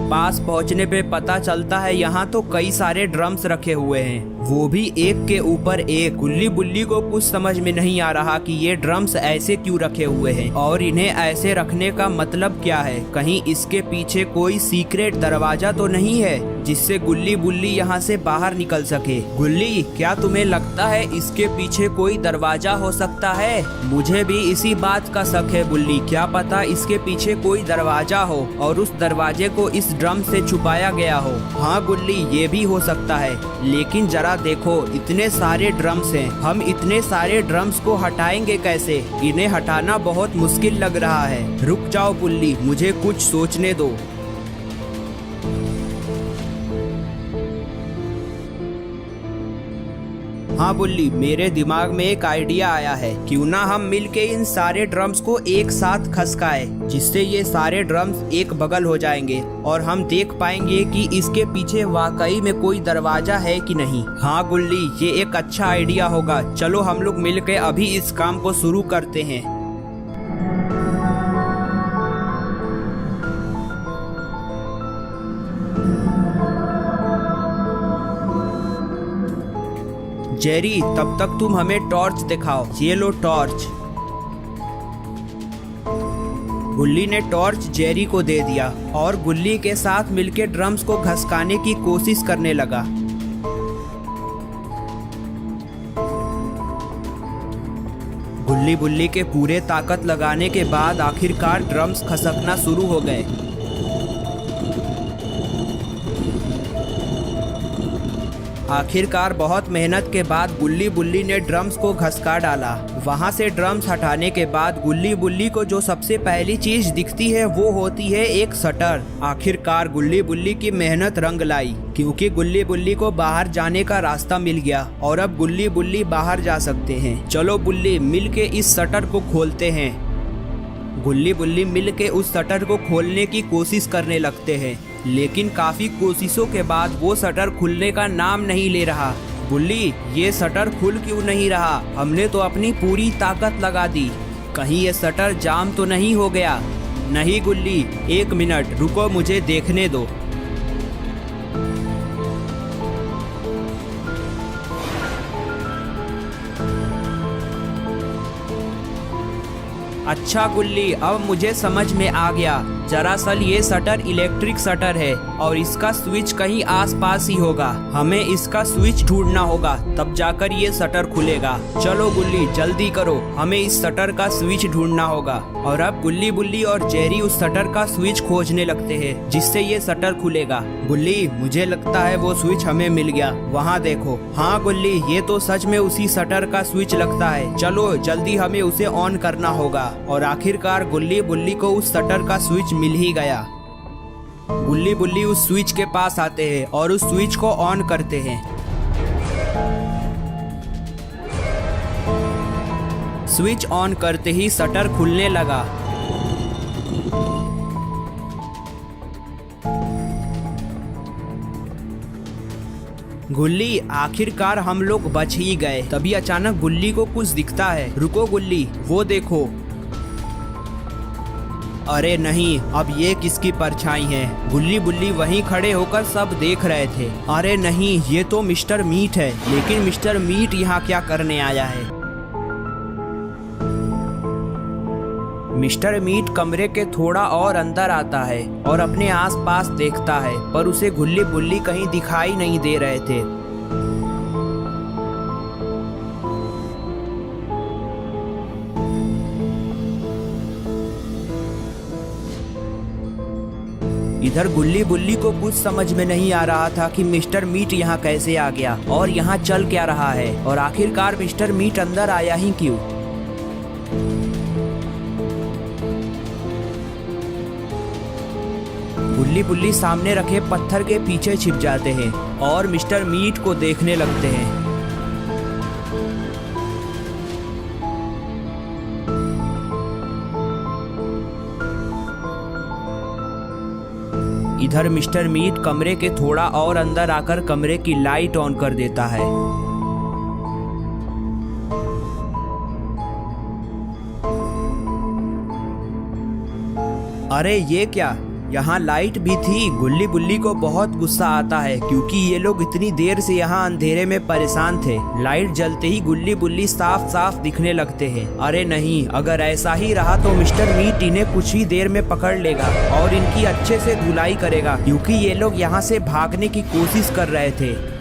Speaker 1: पास पहुंचने पे पता चलता है यहाँ तो कई सारे ड्रम्स रखे हुए हैं, वो भी एक के ऊपर एक। गुल्ली बुल्ली को कुछ समझ में नहीं आ रहा कि ये ड्रम्स ऐसे क्यों रखे हुए हैं और इन्हें ऐसे रखने का मतलब क्या है। कहीं इसके पीछे कोई सीक्रेट दरवाजा तो नहीं है जिससे गुल्ली बुल्ली यहाँ से बाहर निकल सके। गुल्ली, क्या तुम्हें लगता है इसके पीछे कोई दरवाजा हो सकता है? मुझे भी इसी बात का शक है गुल्ली, क्या पता इसके पीछे कोई दरवाजा हो और उस दरवाजे को इस ड्रम से छुपाया गया हो। हाँ गुल्ली, ये भी हो सकता है, लेकिन जरा देखो, इतने सारे ड्रम्स हैं, हम इतने सारे ड्रम्स को हटाएंगे कैसे? इन्हें हटाना बहुत मुश्किल लग रहा है। रुक जाओ गुल्ली, मुझे कुछ सोचने दो। हाँ बुल्ली, मेरे दिमाग में एक आइडिया आया है, क्यों ना हम मिलके इन सारे ड्रम्स को एक साथ खसकाएं, जिससे ये सारे ड्रम्स एक बगल हो जाएंगे और हम देख पाएंगे कि इसके पीछे वाकई में कोई दरवाजा है कि नहीं। हाँ गुल्ली, ये एक अच्छा आइडिया होगा, चलो हम लोग मिलके अभी इस काम को शुरू करते हैं। जेरी, तब तक तुम हमें टॉर्च दिखाओ। ये लो टॉर्च। गुल्ली ने टॉर्च जेरी को दे दिया और गुल्ली के साथ मिलकर ड्रम्स को घसकाने की कोशिश करने लगा। गुल्ली बुल्ली के पूरे ताकत लगाने के बाद आखिरकार ड्रम्स खसकना शुरू हो गए। आखिरकार बहुत मेहनत के बाद गुल्ली बुल्ली ने ड्रम्स को घसका डाला। वहां से ड्रम्स हटाने के बाद गुल्ली बुल्ली को जो सबसे पहली चीज दिखती है वो होती है एक शटर। आखिरकार गुल्ली बुल्ली की मेहनत रंग लाई, क्योंकि गुल्ली बुल्ली को बाहर जाने का रास्ता मिल गया और अब गुल्ली बुल्ली बाहर जा सकते हैं। चलो बुल्ली, मिल के इस शटर को खोलते हैं। गुल्ली बुल्ली मिल के उस शटर को खोलने की कोशिश करने लगते हैं, लेकिन काफी कोशिशों के बाद वो शटर खुलने का नाम नहीं ले रहा। बुल्ली, ये शटर खुल क्यों नहीं रहा? हमने तो अपनी पूरी ताकत लगा दी, कहीं ये शटर जाम तो नहीं हो गया? नहीं गुल्ली, एक मिनट रुको, मुझे देखने दो। अच्छा गुल्ली, अब मुझे समझ में आ गया। दरअसल ये शटर इलेक्ट्रिक शटर है और इसका स्विच कहीं आसपास ही होगा। हमें इसका स्विच ढूंढना होगा, तब जाकर ये शटर खुलेगा। चलो गुल्ली, जल्दी करो, हमें इस शटर का स्विच ढूंढना होगा। और अब गुल्ली बुल्ली और जेरी उस शटर का स्विच खोजने लगते हैं, जिससे ये शटर खुलेगा। गुल्ली, मुझे लगता है वो स्विच हमें मिल गया। वहाँ देखो। हाँ गुल्ली, ये तो सच में उसी शटर का स्विच लगता है। चलो जल्दी, हमें उसे ऑन करना होगा। और आखिरकार गुल्ली बुल्ली को उस शटर का स्विच मिल ही गया। गुल्ली बुल्ली उस स्विच के पास आते हैं और उस स्विच को ऑन करते हैं। स्विच ऑन करते ही शटर खुलने लगा। गुल्ली, आखिरकार हम लोग बच ही गए। तभी अचानक गुल्ली को कुछ दिखता है। रुको गुल्ली, वो देखो। अरे नहीं, अब ये किसकी परछाई है? गुल्ली बुल्ली वहीं खड़े होकर सब देख रहे थे। अरे नहीं, ये तो मिस्टर मीट है। लेकिन मिस्टर मीट यहाँ क्या करने आया है? मिस्टर मीट कमरे के थोड़ा और अंदर आता है और अपने आसपास देखता है, पर उसे गुल्ली बुल्ली कहीं दिखाई नहीं दे रहे थे। इधर गुल्ली बुल्ली को कुछ समझ में नहीं आ रहा था कि मिस्टर मीट यहाँ कैसे आ गया और यहाँ चल क्या रहा है, और आखिरकार मिस्टर मीट अंदर आया ही क्यों। गुल्ली बुल्ली सामने रखे पत्थर के पीछे छिप जाते हैं और मिस्टर मीट को देखने लगते हैं। इधर मिस्टर मीट कमरे के थोड़ा और अंदर आकर कमरे की लाइट ऑन कर देता है। अरे ये क्या, यहाँ लाइट भी थी। गुल्ली बुल्ली को बहुत गुस्सा आता है, क्योंकि ये लोग इतनी देर से यहाँ अंधेरे में परेशान थे। लाइट जलते ही गुल्ली बुल्ली साफ साफ दिखने लगते हैं। अरे नहीं, अगर ऐसा ही रहा तो मिस्टर मीट इन्हें कुछ ही देर में पकड़ लेगा और इनकी अच्छे से धुलाई करेगा, क्योंकि ये लोग यहाँ से भागने की कोशिश कर रहे थे।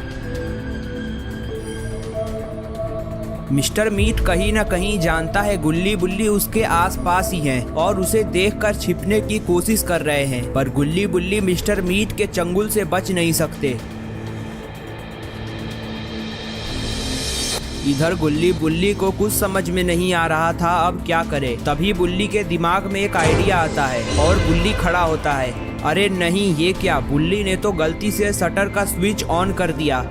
Speaker 1: मिस्टर मीट कहीं न कहीं जानता है गुल्ली बुल्ली उसके आसपास ही हैं और उसे देखकर छिपने की कोशिश कर रहे हैं, पर गुल्ली बुल्ली मिस्टर मीट के चंगुल से बच नहीं सकते। इधर गुल्ली बुल्ली को कुछ समझ में नहीं आ रहा था अब क्या करे। तभी बुल्ली के दिमाग में एक आइडिया आता है और बुल्ली खड़ा होता है। अरे नहीं, ये क्या, बुल्ली ने तो गलती से शटर का स्विच ऑन कर दिया।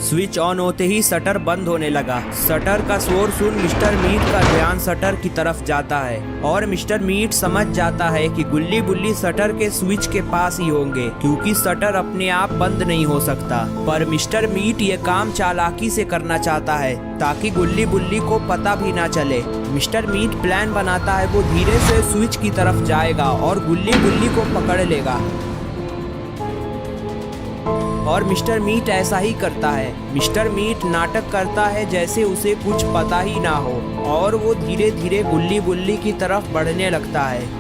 Speaker 1: स्विच ऑन होते ही शटर बंद होने लगा। शटर का शोर सुन मिस्टर मीट का ध्यान शटर की तरफ जाता है और मिस्टर मीट समझ जाता है कि गुल्ली बुल्ली शटर के स्विच के पास ही होंगे, क्योंकि शटर अपने आप बंद नहीं हो सकता। पर मिस्टर मीट ये काम चालाकी से करना चाहता है ताकि गुल्ली बुल्ली को पता भी ना चले। मिस्टर मीट प्लान बनाता है, वो धीरे से स्विच की तरफ जाएगा और गुल्ली बुल्ली को पकड़ लेगा। और मिस्टर मीट ऐसा ही करता है। मिस्टर मीट नाटक करता है जैसे उसे कुछ पता ही ना हो और वो धीरे धीरे गुल्ली बुल्ली की तरफ बढ़ने लगता है।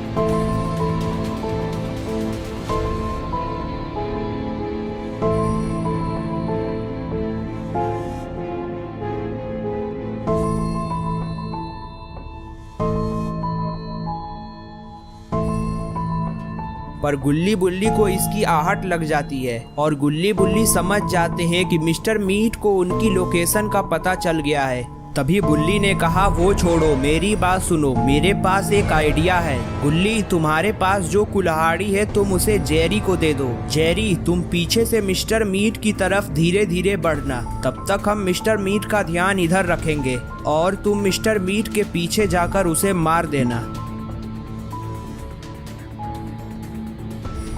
Speaker 1: पर गुल्ली बुल्ली को इसकी आहट लग जाती है और गुल्ली बुल्ली समझ जाते हैं कि मिस्टर मीट को उनकी लोकेशन का पता चल गया है। तभी बुल्ली ने कहा, वो छोड़ो, मेरी बात सुनो, मेरे पास एक आइडिया है। गुल्ली, तुम्हारे पास जो कुल्हाड़ी है तुम उसे जेरी को दे दो। जेरी, तुम पीछे से मिस्टर मीट की तरफ धीरे धीरे बढ़ना, तब तक हम मिस्टर मीट का ध्यान इधर रखेंगे और तुम मिस्टर मीट के पीछे जाकर उसे मार देना।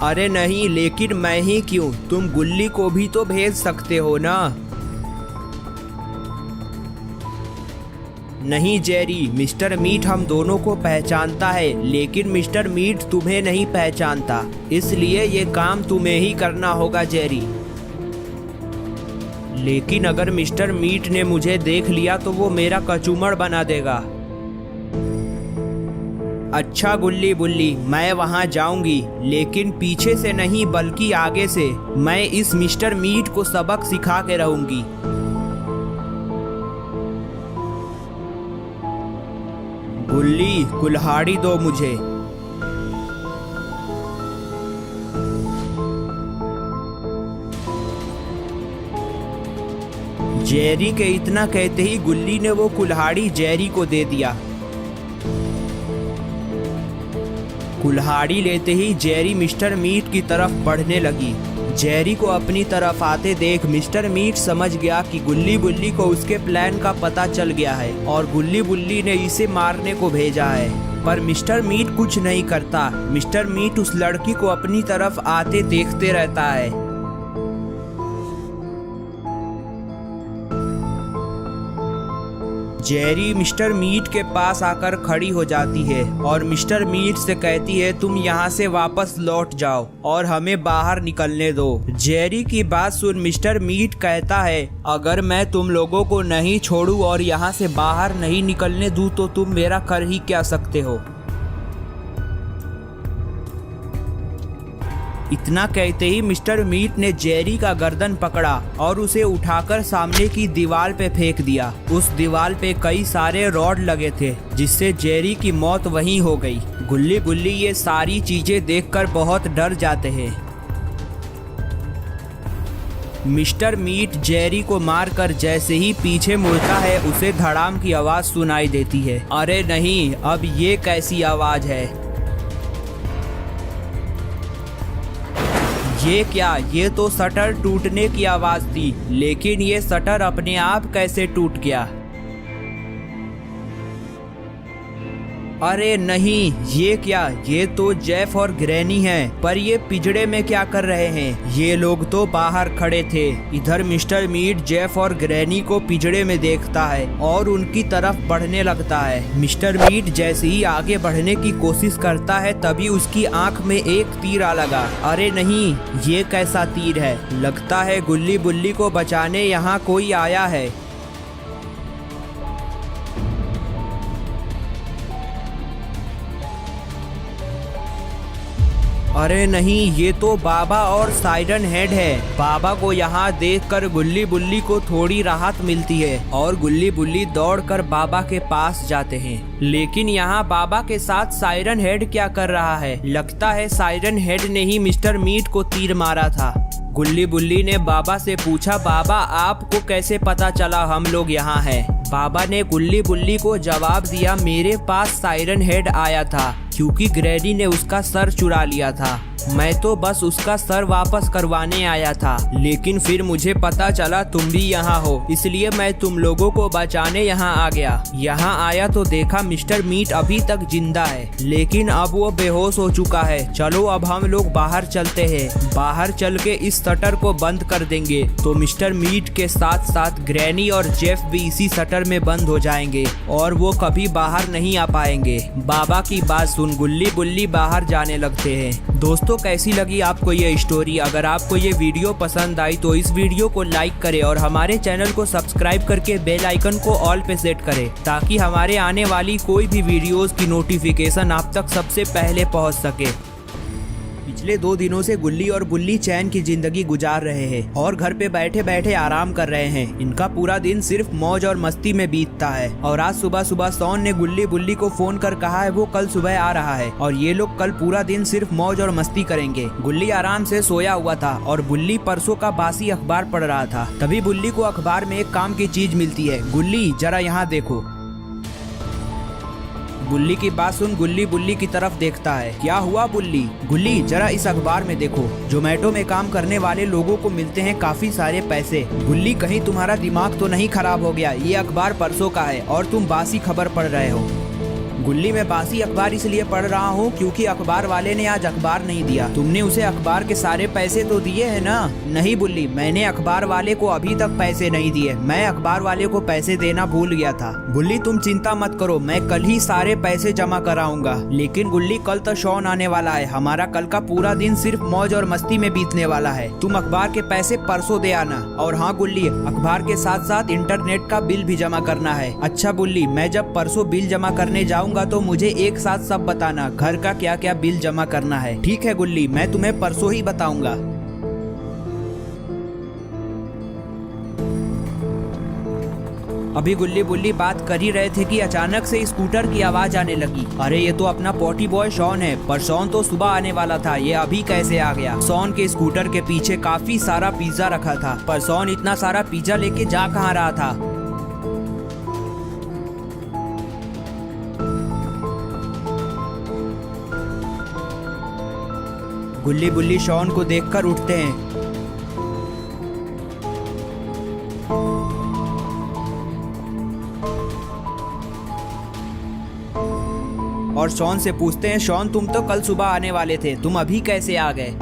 Speaker 1: अरे नहीं, लेकिन मैं ही क्यों, तुम गुल्ली को भी तो भेज सकते हो ना। नहीं जेरी, मिस्टर मीट हम दोनों को पहचानता है, लेकिन मिस्टर मीट तुम्हें नहीं पहचानता, इसलिए ये काम तुम्हें ही करना होगा जेरी। लेकिन अगर मिस्टर मीट ने मुझे देख लिया तो वो मेरा कचूमड़ बना देगा। अच्छा गुल्ली बुल्ली, मैं वहां जाऊंगी, लेकिन पीछे से नहीं बल्कि आगे से। मैं इस मिस्टर मीट को सबक सिखा के रहूंगी। गुल्ली, कुल्हाड़ी दो मुझे। जेरी के इतना कहते ही गुल्ली ने वो कुल्हाड़ी जेरी को दे दिया। कुल्हाड़ी लेते ही जेरी मिस्टर मीट की तरफ बढ़ने लगी। जेरी को अपनी तरफ आते देख मिस्टर मीट समझ गया कि गुल्ली बुल्ली को उसके प्लान का पता चल गया है और गुल्ली बुल्ली ने इसे मारने को भेजा है। पर मिस्टर मीट कुछ नहीं करता। मिस्टर मीट उस लड़की को अपनी तरफ आते देखते रहता है। जेरी मिस्टर मीट के पास आकर खड़ी हो जाती है और मिस्टर मीट से कहती है, तुम यहाँ से वापस लौट जाओ और हमें बाहर निकलने दो। जेरी की बात सुन मिस्टर मीट कहता है, अगर मैं तुम लोगों को नहीं छोड़ूं और यहाँ से बाहर नहीं निकलने दूं तो तुम मेरा कर ही क्या सकते हो। इतना कहते ही मिस्टर मीट ने जेरी का गर्दन पकड़ा और उसे उठाकर सामने की दीवार पे फेंक दिया। उस दीवार पे कई सारे रॉड लगे थे जिससे जेरी की मौत वहीं हो गई। गुल्ली बुल्ली ये सारी चीजें देखकर बहुत डर जाते हैं। मिस्टर मीट जेरी को मारकर जैसे ही पीछे मुड़ता है उसे धड़ाम की आवाज सुनाई देती है। अरे नहीं, अब ये कैसी आवाज है? ये क्या? ये तो शटर टूटने की आवाज थी, लेकिन ये शटर अपने आप कैसे टूट गया? अरे नहीं, ये क्या? ये तो जेफ और ग्रैनी हैं, पर ये पिंजड़े में क्या कर रहे हैं? ये लोग तो बाहर खड़े थे। इधर मिस्टर मीट जेफ और ग्रैनी को पिंजड़े में देखता है और उनकी तरफ बढ़ने लगता है। मिस्टर मीट जैसे ही आगे बढ़ने की कोशिश करता है तभी उसकी आंख में एक तीर आ लगा। अरे नहीं, ये कैसा तीर है? लगता है गुल्ली बुल्ली को बचाने यहाँ कोई आया है। अरे नहीं, ये तो बाबा और साइरन हेड है। बाबा को यहाँ देखकर गुल्ली बुल्ली को थोड़ी राहत मिलती है और गुल्ली बुल्ली दौड़कर बाबा के पास जाते हैं। लेकिन यहाँ बाबा के साथ साइरन हेड क्या कर रहा है? लगता है साइरन हेड ने ही मिस्टर मीट को तीर मारा था। गुल्ली बुल्ली ने बाबा से पूछा, बाबा आपको कैसे पता चला हम लोग यहाँ हैं? बाबा ने गुल्ली बुल्ली को जवाब दिया, मेरे पास साइरन हेड आया था क्योंकि ग्रैनी ने उसका सर चुरा लिया था मैं तो बस उसका सर वापस करवाने आया था, लेकिन फिर मुझे पता चला तुम भी यहाँ हो, इसलिए मैं तुम लोगों को बचाने यहाँ आ गया। यहाँ आया तो देखा मिस्टर मीट अभी तक जिंदा है, लेकिन अब वो बेहोश हो चुका है। चलो अब हम लोग बाहर चलते हैं। बाहर चल के इस शटर को बंद कर देंगे तो मिस्टर मीट के साथ साथ ग्रैनी और जेफ भी इसी शटर में बंद हो जाएंगे और वो कभी बाहर नहीं आ पाएंगे। बाबा की बात सुन गुल्ली बुल्ली बाहर जाने लगते हैं। दोस्तों कैसी लगी आपको ये स्टोरी? अगर आपको ये वीडियो पसंद आई तो इस वीडियो को लाइक करें और हमारे चैनल को सब्सक्राइब करके बेल आइकन को ऑल पे सेट करें ताकि हमारे आने वाली कोई भी वीडियोस की नोटिफिकेशन आप तक सबसे पहले पहुंच सके। पिछले 2 दिनों से गुल्ली और बुल्ली चैन की जिंदगी गुजार रहे हैं और घर पे बैठे बैठे आराम कर रहे हैं। इनका पूरा दिन सिर्फ मौज और मस्ती में बीतता है और आज सुबह सुबह शॉन ने गुल्ली बुल्ली को फोन कर कहा है वो कल सुबह आ रहा है और ये लोग कल पूरा दिन सिर्फ मौज और मस्ती करेंगे। गुल्ली आराम से सोया हुआ था और बुल्ली परसों का बासी अखबार पढ़ रहा था। तभी बुल्ली को अखबार में एक काम की चीज मिलती है। गुल्ली जरा यहाँ देखो। बुल्ली की बात सुन गुल्ली बुल्ली की तरफ देखता है। क्या हुआ बुल्ली? गुल्ली जरा इस अखबार में देखो। जोमेटो में काम करने वाले लोगों को मिलते हैं काफी सारे पैसे। बुल्ली कहीं तुम्हारा दिमाग तो नहीं खराब हो गया? ये अखबार परसों का है और तुम बासी खबर पढ़ रहे हो। गुल्ली मैं बासी अखबार इसलिए पढ़ रहा हूँ क्योंकि अखबार वाले ने आज अखबार नहीं दिया। तुमने उसे अखबार के सारे पैसे तो दिए हैं ना? नहीं बुल्ली, मैंने अखबार वाले को अभी तक पैसे नहीं दिए। मैं अखबार वाले को पैसे देना भूल गया था। बुल्ली तुम चिंता मत करो, मैं कल ही सारे पैसे जमा कराऊंगा। लेकिन गुल्ली कल तो शॉन आने वाला है। हमारा कल का पूरा दिन सिर्फ मौज और मस्ती में बीतने वाला है। तुम अखबार के पैसे परसों दे आना। और हाँ गुल्ली, अखबार के साथ साथ इंटरनेट का बिल भी जमा करना है। अच्छा बुल्ली, मैं जब परसों बिल जमा करने जाऊंगा तो मुझे एक साथ सब बताना, घर का क्या क्या बिल जमा करना है। ठीक है गुल्ली, मैं तुम्हें परसों ही बताऊंगा। अभी गुल्ली बुल्ली बात कर ही रहे थे कि अचानक से स्कूटर की आवाज आने लगी। अरे ये तो अपना पॉटी बॉय शॉन है, पर शॉन तो सुबह आने वाला था, ये अभी कैसे आ गया? शॉन के स्कूटर के पीछे काफी सारा पिज्जा रखा था, पर शॉन इतना सारा पिज्जा लेके जा कहाँ रहा था? गुल्ली बुल्ली शॉन को देखकर उठते हैं। और शॉन से पूछते हैं, शॉन तुम तो कल सुबह आने वाले थे, तुम अभी कैसे आ गए?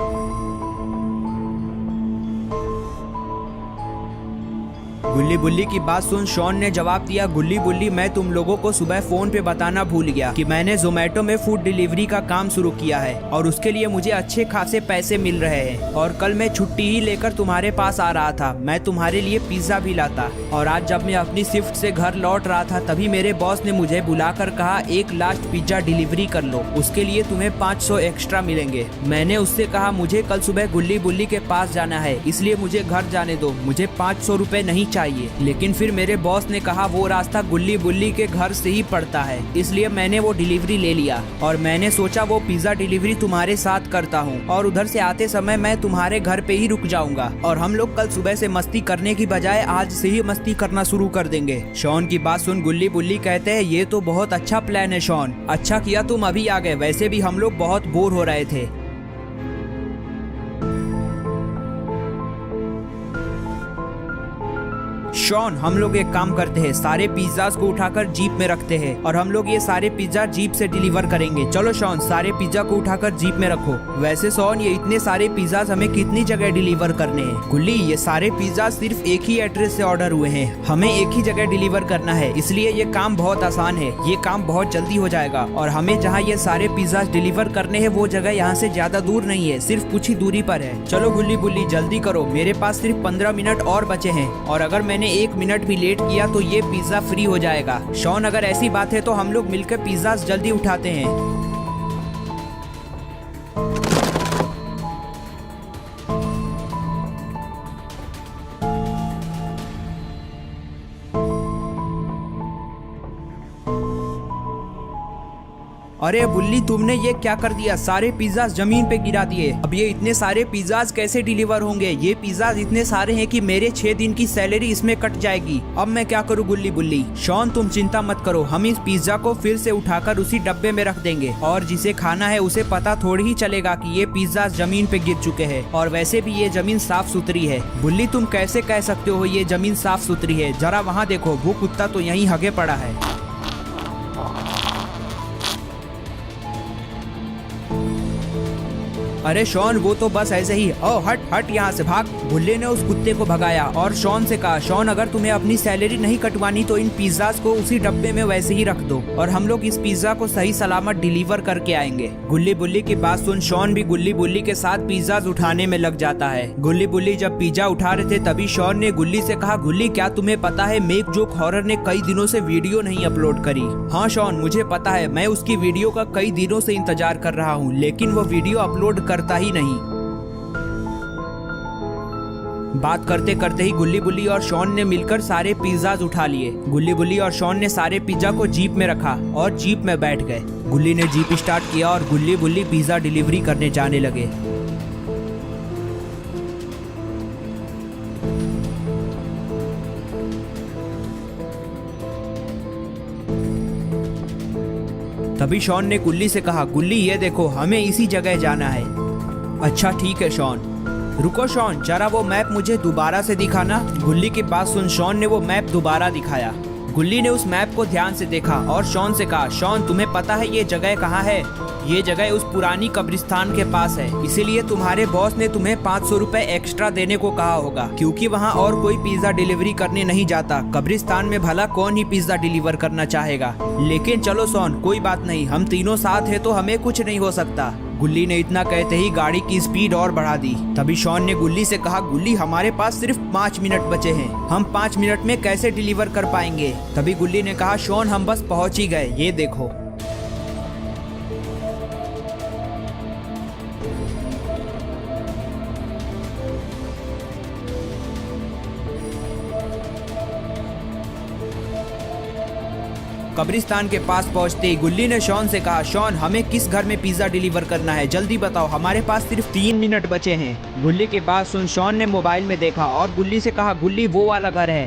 Speaker 1: गुल्ली बुल्ली की बात सुन शॉन ने जवाब दिया, गुल्ली बुल्ली मैं तुम लोगों को सुबह फोन पे बताना भूल गया कि मैंने जोमेटो में फूड डिलीवरी का काम शुरू किया है और उसके लिए मुझे अच्छे खासे पैसे मिल रहे हैं। और कल मैं छुट्टी ही लेकर तुम्हारे पास आ रहा था, मैं तुम्हारे लिए पिज्जा भी लाता। और आज जब मैं अपनी शिफ्ट से घर लौट रहा था तभी मेरे बॉस ने मुझे बुलाकर कहा एक लास्ट पिज्जा डिलीवरी कर लो, उसके लिए तुम्हें 500 एक्स्ट्रा मिलेंगे। मैंने उससे कहा मुझे कल सुबह गुल्ली बुल्ली के पास जाना है, इसलिए मुझे घर जाने दो, मुझे 500 रुपए नहीं चाहिए। लेकिन फिर मेरे बॉस ने कहा वो रास्ता गुल्ली बुल्ली के घर से ही पड़ता है, इसलिए मैंने वो डिलीवरी ले लिया और मैंने सोचा वो पिज्जा डिलीवरी तुम्हारे साथ करता हूँ और उधर से आते समय मैं तुम्हारे घर पे ही रुक जाऊंगा और हम लोग कल सुबह से मस्ती करने की बजाय आज से ही मस्ती करना शुरू कर देंगे। शॉन की बात सुन गुल्ली बुल्ली कहते हैं ये तो बहुत अच्छा प्लान है शॉन, अच्छा किया तुम अभी आ गए, वैसे भी हम लोग बहुत बोर हो रहे थे। शॉन हम लोग एक काम करते हैं, सारे पिज्जास को उठाकर जीप में रखते हैं और हम लोग ये सारे पिज्जा जीप से डिलीवर करेंगे। चलो शॉन सारे पिज्जा को उठाकर जीप में रखो। वैसे शॉन ये इतने सारे पिज्जास हमें कितनी जगह डिलीवर करने हैं? गुल्ली ये सारे पिज्जा सिर्फ एक ही एड्रेस से ऑर्डर हुए हैं, हमें एक ही जगह डिलीवर करना है, इसलिए ये काम बहुत आसान है, ये काम बहुत जल्दी हो जाएगा। और हमें जहाँ ये सारे पिज्जा डिलीवर करने हैं वो जगह यहाँ से ज्यादा दूर नहीं है, सिर्फ कुछ ही दूरी पर है। चलो गुल्ली बुल्ली जल्दी करो, मेरे पास सिर्फ 15 मिनट और बचे हैं और अगर मैंने 1 मिनट भी लेट किया तो ये पिज्जा फ्री हो जाएगा। शॉन अगर ऐसी बात है तो हम लोग मिलकर पिज्जा जल्दी उठाते हैं। अरे बुल्ली, तुमने ये क्या कर दिया? सारे पिज्जा जमीन पे गिरा दिए। अब ये इतने सारे पिज्जाज कैसे डिलीवर होंगे? ये पिज्जाज इतने सारे हैं कि मेरे 6 दिन की सैलरी इसमें कट जाएगी। अब मैं क्या करूँ गुल्ली बुल्ली? शॉन तुम चिंता मत करो, हम इस पिज्जा को फिर से उठाकर उसी डब्बे में रख देंगे और जिसे खाना है उसे पता थोड़ी ही चलेगा कि ये पिज्जा जमीन पे गिर चुके हैं। और वैसे भी ये जमीन साफ सुथरी है। बुल्ली, तुम कैसे कह सकते हो ये जमीन साफ सुथरी है? जरा वहाँ देखो, वो कुत्ता तो यहीं हगे पड़ा है। अरे शॉन, वो तो बस ऐसे ही। ओ हट हट यहाँ से, भाग। बुल्ले ने उस कुत्ते को भगाया और शॉन से कहा, शॉन अगर तुम्हें अपनी सैलरी नहीं कटवानी तो इन पिज्जाज को उसी डब्बे में वैसे ही रख दो और हम लोग इस पिज्जा को सही सलामत डिलीवर करके आएंगे। गुल्ली बुल्ली की बात सुन शॉन भी गुल्ली बुल्ली के साथ पिज्जाज उठाने में लग जाता है। गुल्ली बुल्ली जब पिज्जा उठा रहे थे तभी शॉन ने गुल्ली से कहा, गुल्ली क्या तुम्हें पता है मेक जोक हॉरर ने कई दिनों से वीडियो नहीं अपलोड करी? हाँ शॉन, मुझे पता है, मैं उसकी वीडियो का कई दिनों से इंतजार कर रहा हूँ, लेकिन वो वीडियो अपलोड करता ही नहीं। बात करते करते ही गुल्ली बुल्ली और शॉन ने मिलकर सारे पिज्जाज उठा लिए। गुल्ली बुल्ली और शॉन ने सारे पिज्जा को जीप में रखा और जीप में बैठ गए। गुल्ली ने जीप स्टार्ट किया और गुल्ली बुल्ली पिज्जा डिलीवरी करने जाने लगे। तभी शॉन ने गुल्ली से कहा, गुल्ली ये देखो, हमें इसी जगह जाना है। अच्छा ठीक है शॉन। रुको शॉन, जरा वो मैप मुझे दोबारा से दिखाना। गुल्ली की बात सुन शॉन ने वो मैप दोबारा दिखाया। गुल्ली ने उस मैप को ध्यान से देखा और शॉन से कहा, शॉन तुम्हें पता है ये जगह कहाँ है? ये जगह उस पुरानी कब्रिस्तान के पास है, इसीलिए तुम्हारे बॉस ने तुम्हें 500 रुपए एक्स्ट्रा देने को कहा होगा, क्योंकि वहाँ और कोई पिज्जा डिलीवरी करने नहीं जाता। कब्रिस्तान में भला कौन ही पिज्जा डिलीवर करना चाहेगा। लेकिन चलो शॉन, कोई बात नहीं, हम तीनों साथ है तो हमें कुछ नहीं हो सकता। गुल्ली ने इतना कहते ही गाड़ी की स्पीड और बढ़ा दी। तभी शॉन ने गुल्ली से कहा, गुल्ली हमारे पास सिर्फ 5 मिनट बचे हैं, हम 5 मिनट में कैसे डिलीवर कर पाएंगे? तभी गुल्ली ने कहा, शॉन हम बस पहुंच ही गए, ये देखो। कब्रिस्तान के पास पहुंचते ही गुल्ली ने शॉन से कहा, शॉन हमें किस घर में पिज्जा डिलीवर करना है, जल्दी बताओ, हमारे पास सिर्फ 3 मिनट बचे हैं। गुल्ली की बात सुन शॉन ने मोबाइल में देखा और गुल्ली से कहा, गुल्ली वो वाला घर है।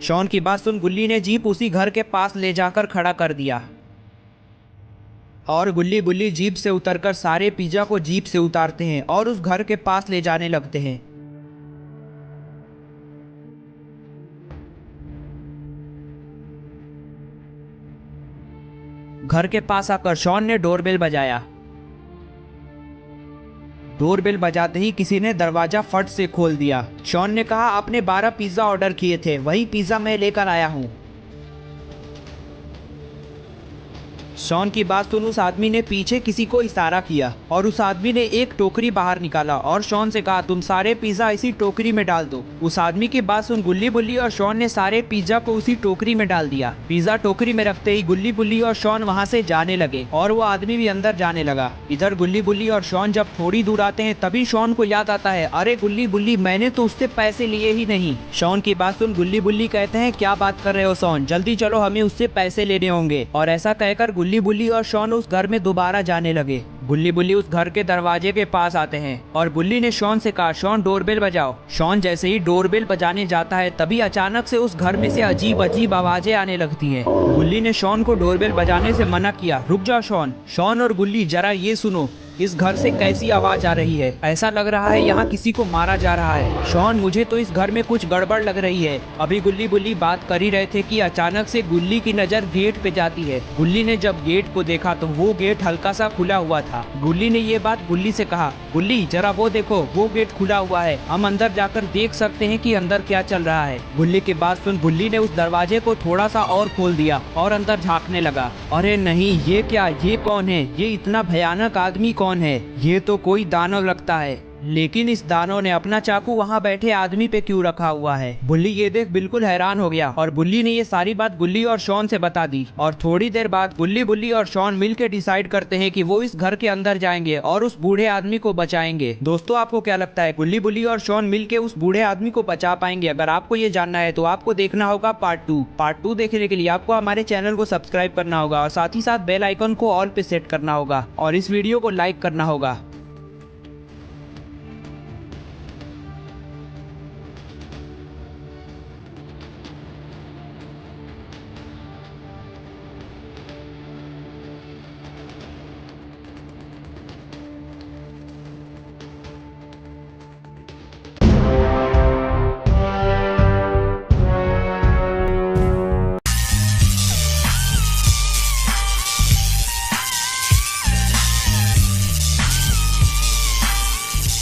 Speaker 1: शॉन की बात सुन गुल्ली ने जीप उसी घर के पास ले जाकर खड़ा कर दिया और गुल्ली बुल्ली जीप से उतरकर सारे पिज्जा को जीप से उतारते हैं और उस घर के पास ले जाने लगते हैं। घर के पास आकर शॉन ने डोरबेल बजाया। डोरबेल बजाते ही किसी ने दरवाजा फट से खोल दिया। शॉन ने कहा, आपने 12 पिज्जा ऑर्डर किए थे, वही पिज्जा मैं लेकर आया हूँ। शॉन की बात सुन उस आदमी ने पीछे किसी को इशारा किया और उस आदमी ने एक टोकरी बाहर निकाला और शॉन से कहा, तुम सारे पिज्जा इसी टोकरी में डाल दो। उस आदमी की बात सुन गुल्ली बुल्ली और शॉन ने सारे पिज्जा को उसी टोकरी में डाल दिया। पिज्जा टोकरी में रखते ही गुल्ली बुल्ली और शॉन वहाँ से जाने लगे और वो आदमी भी अंदर जाने लगा। इधर गुल्ली बुल्ली और शॉन जब थोड़ी दूर आते हैं तभी शॉन को याद आता है, अरे गुल्ली बुल्ली मैंने तो उससे पैसे लिए ही नहीं। शॉन की बात सुन गुल्ली बुल्ली कहते हैं, क्या बात कर रहे हो शॉन, जल्दी चलो हमें उससे पैसे लेने होंगे। और ऐसा कहकर गुल्ली बुल्ली और शॉन उस घर में दोबारा जाने लगे। गुल्ली बुल्ली उस घर के दरवाजे के पास आते हैं और गुल्ली ने शॉन से कहा, शॉन डोरबेल बजाओ। शॉन जैसे ही डोरबेल बजाने जाता है तभी अचानक से उस घर में से अजीब अजीब आवाजें आने लगती हैं। गुल्ली ने शॉन को डोरबेल बजाने से मना किया। रुक जाओ शॉन। शॉन और गुल्ली जरा ये सुनो, इस घर से कैसी आवाज आ रही है? ऐसा लग रहा है यहाँ किसी को मारा जा रहा है। शॉन मुझे तो इस घर में कुछ गड़बड़ लग रही है। अभी गुल्ली बुल्ली बात कर ही रहे थे कि अचानक से गुल्ली की नजर गेट पे जाती है। गुल्ली ने जब गेट को देखा तो वो गेट हल्का सा खुला हुआ था। गुल्ली ने ये बात गुल्ली से कहा, गुल्ली जरा वो देखो, वो गेट खुला हुआ है, हम अंदर जाकर देख सकते हैं कि अंदर क्या चल रहा है। गुल्ली की बात सुन गुल्ली ने उस दरवाजे को थोड़ा सा और खोल दिया और अंदर झांकने लगा। अरे नहीं, ये क्या, ये कौन है? ये इतना भयानक आदमी कौन है? ये तो कोई दानव लगता है। लेकिन इस दानव ने अपना चाकू वहाँ बैठे आदमी पे क्यों रखा हुआ है। बुल्ली ये देख बिल्कुल हैरान हो गया और बुल्ली ने ये सारी बात गुल्ली और शॉन से बता दी। और थोड़ी देर बाद बुल्ली और शॉन मिलकर डिसाइड करते हैं कि वो इस घर के अंदर जाएंगे और उस बूढ़े आदमी को बचाएंगे। दोस्तों आपको क्या लगता है, बुल्ली और शॉन मिलकर उस बूढ़े आदमी को बचा पाएंगे? अगर आपको ये जानना है तो आपको देखना होगा पार्ट 2 देखने के लिए आपको हमारे चैनल को सब्सक्राइब करना होगा और साथ ही साथ बेल आइकन को ऑल पे सेट करना होगा और इस वीडियो को लाइक करना होगा।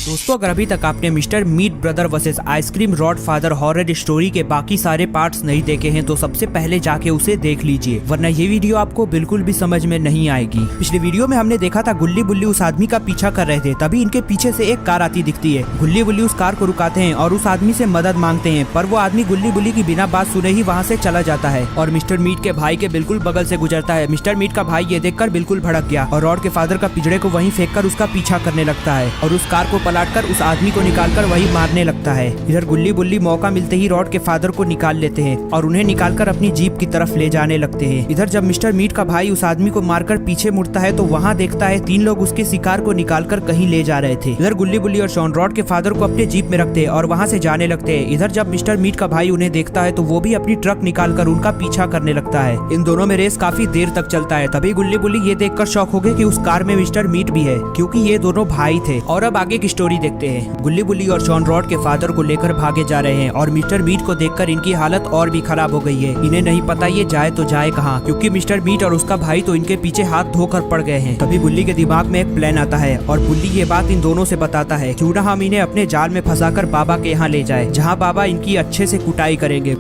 Speaker 1: दोस्तों अगर अभी तक आपने mister meat brother versus ice cream rod father horror story के बाकी सारे पार्ट्स नहीं देखे हैं तो सबसे पहले जाके उसे देख लीजिए, वरना ये वीडियो आपको बिल्कुल भी समझ में नहीं आएगी। पिछले वीडियो में हमने देखा था गुल्ली बुल्ली उस आदमी का पीछा कर रहे थे, तभी इनके पीछे से एक कार आती दिखती है। गुल्ली बुल्ली उस कार को रुकाते हैं और उस आदमी से मदद मांगते हैं, पर वो आदमी गुल्ली बुल्ली की बिना बात सुने ही वहाँ से चला जाता है और मिस्टर मीट के भाई के बिल्कुल बगल से गुजरता है। मिस्टर मीट का भाई ये देखकर बिल्कुल भड़क गया और रॉड के फादर का पिंजड़े को वहीं फेंक कर उसका पीछा करने लगता है और उस कार को पलटकर उस आदमी को निकालकर वही मारने लगता है। इधर गुल्ली बुल्ली मौका मिलते ही रॉड के फादर को निकाल लेते हैं और उन्हें निकालकर अपनी जीप की तरफ ले जाने लगते हैं। इधर जब मिस्टर मीट का भाई उस आदमी को मारकर पीछे मुड़ता है तो वहाँ देखता है 3 लोग उसके शिकार को निकालकर कहीं ले जा रहे थे। इधर गुल्ली बुल्ली और शॉन रॉड के फादर को अपने जीप में रखते हैं और वहाँ से जाने लगते हैं। इधर जब मिस्टर मीट का भाई उन्हें देखता है तो वो भी अपनी ट्रक निकालकर उनका पीछा करने लगता है। इन दोनों में रेस काफी देर तक चलता है। तभी गुल्ली बुल्ली ये देखकर शॉक हो गए कि उस कार में मिस्टर मीट भी है, क्योंकि ये दोनों भाई थे। और अब आगे की स्टोरी देखते हैं। गुल्ली बुल्ली और शॉन रॉड के फादर को लेकर भागे जा रहे हैं और मिस्टर मीट को देखकर इनकी हालत और भी खराब हो गई है। इन्हें नहीं पता ये जाए तो जाए कहाँ, क्योंकि मिस्टर मीट और उसका भाई तो इनके पीछे हाथ धोकर पड़ गए हैं। तभी बुल्ली के दिमाग में एक प्लान आता है और बुल्ली ये बात इन दोनों से बताता है, क्यों ना हम इन्हें अपने जाल में फंसाकर बाबा के यहाँ ले जाए, जहाँ बाबा इनकी अच्छे से कुटाई करेंगे।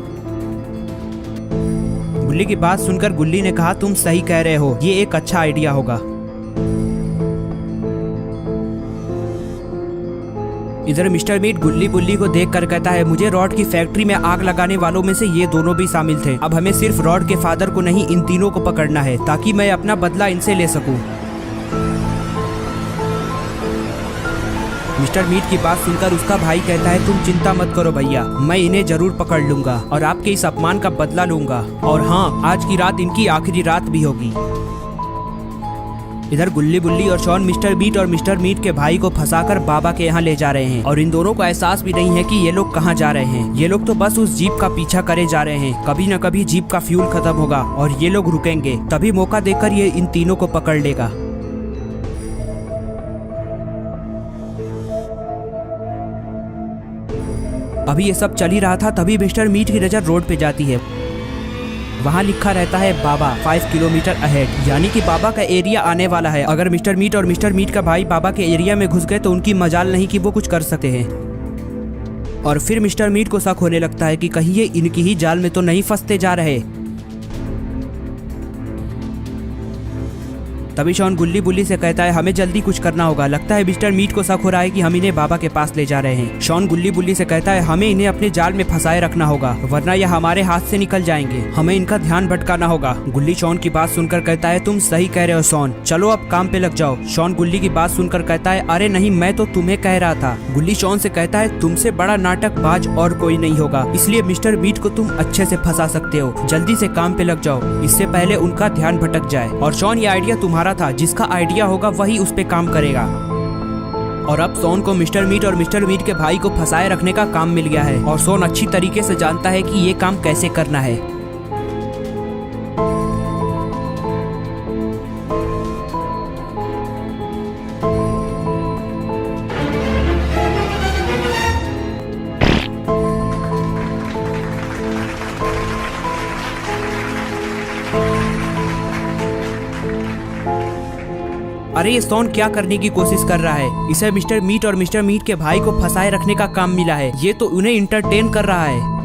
Speaker 1: बुल्ली की बात सुनकर गुल्ली ने कहा, तुम सही कह रहे हो, ये एक अच्छा आइडिया होगा। इधर मिस्टर मीट गुल्ली बुल्ली को देखकर कहता है, मुझे रॉड की फैक्ट्री में आग लगाने वालों में से ये दोनों भी शामिल थे। अब हमें सिर्फ रॉड के फादर को नहीं, इन तीनों को पकड़ना है ताकि मैं अपना बदला इनसे ले सकूं। मिस्टर मीट की बात सुनकर उसका भाई कहता है, तुम चिंता मत करो भैया, मैं इन्हें जरूर पकड़ लूंगा और आपके इस अपमान का बदला लूंगा। और हाँ, आज की रात इनकी आखिरी रात भी होगी। इधर गुल्ली बुल्ली और शॉन मिस्टर मीट के भाई को फंसाकर बाबा के यहाँ ले जा रहे हैं और इन दोनों को एहसास भी नहीं है कि ये लोग कहाँ जा रहे हैं। ये लोग तो बस उस जीप का पीछा करे जा रहे हैं। कभी न कभी जीप का फ्यूल खत्म होगा और ये लोग रुकेंगे, तभी मौका देकर ये इन तीनों को पकड़ लेगा। अभी ये सब चल ही रहा था, तभी मिस्टर मीट की नजर रोड पे जाती है। वहाँ लिखा रहता है बाबा 5 किलोमीटर अहेड, यानी कि बाबा का एरिया आने वाला है। अगर मिस्टर मीट का भाई बाबा के एरिया में घुस गए तो उनकी मजाल नहीं कि वो कुछ कर सकते हैं। और फिर मिस्टर मीट को शक होने लगता है कि कहीं ये इनकी ही जाल में तो नहीं फंसते जा रहे। तभी शॉन गुल्ली बुल्ली से कहता है, हमें जल्दी कुछ करना होगा। लगता है मिस्टर मीट को शक हो रहा है कि हम इन्हें बाबा के पास ले जा रहे हैं। शॉन गुल्ली बुल्ली से कहता है, हमें इन्हें अपने जाल में फंसाए रखना होगा, वरना यह हमारे हाथ से निकल जाएंगे। हमें इनका ध्यान भटकाना होगा। गुल्ली शॉन की बात सुनकर कहता है, तुम सही कह रहे हो शॉन, चलो अब काम पे लग जाओ। शॉन गुल्ली की बात सुनकर कहता है, अरे नहीं, मैं तो तुम्हें कह रहा था। गुल्ली शॉन से कहता है, तुमसे बड़ा नाटकबाज और कोई नहीं होगा, इसलिए मिस्टर मीट को तुम अच्छे से फंसा सकते हो। जल्दी से काम पे लग जाओ, इससे पहले उनका ध्यान भटक जाए। और शॉन, ये आइडिया तुम्हारा था, जिसका आइडिया होगा वही उस पे काम करेगा। और अब शॉन को मिस्टर मीट के भाई को फंसाए रखने का काम मिल गया है और शॉन अच्छी तरीके से जानता है कि ये काम कैसे करना है। अरे ये शॉन क्या करने की कोशिश कर रहा है? इसे मिस्टर मीट के भाई को फंसाए रखने का काम मिला है। ये तो उन्हें इंटरटेन कर रहा है।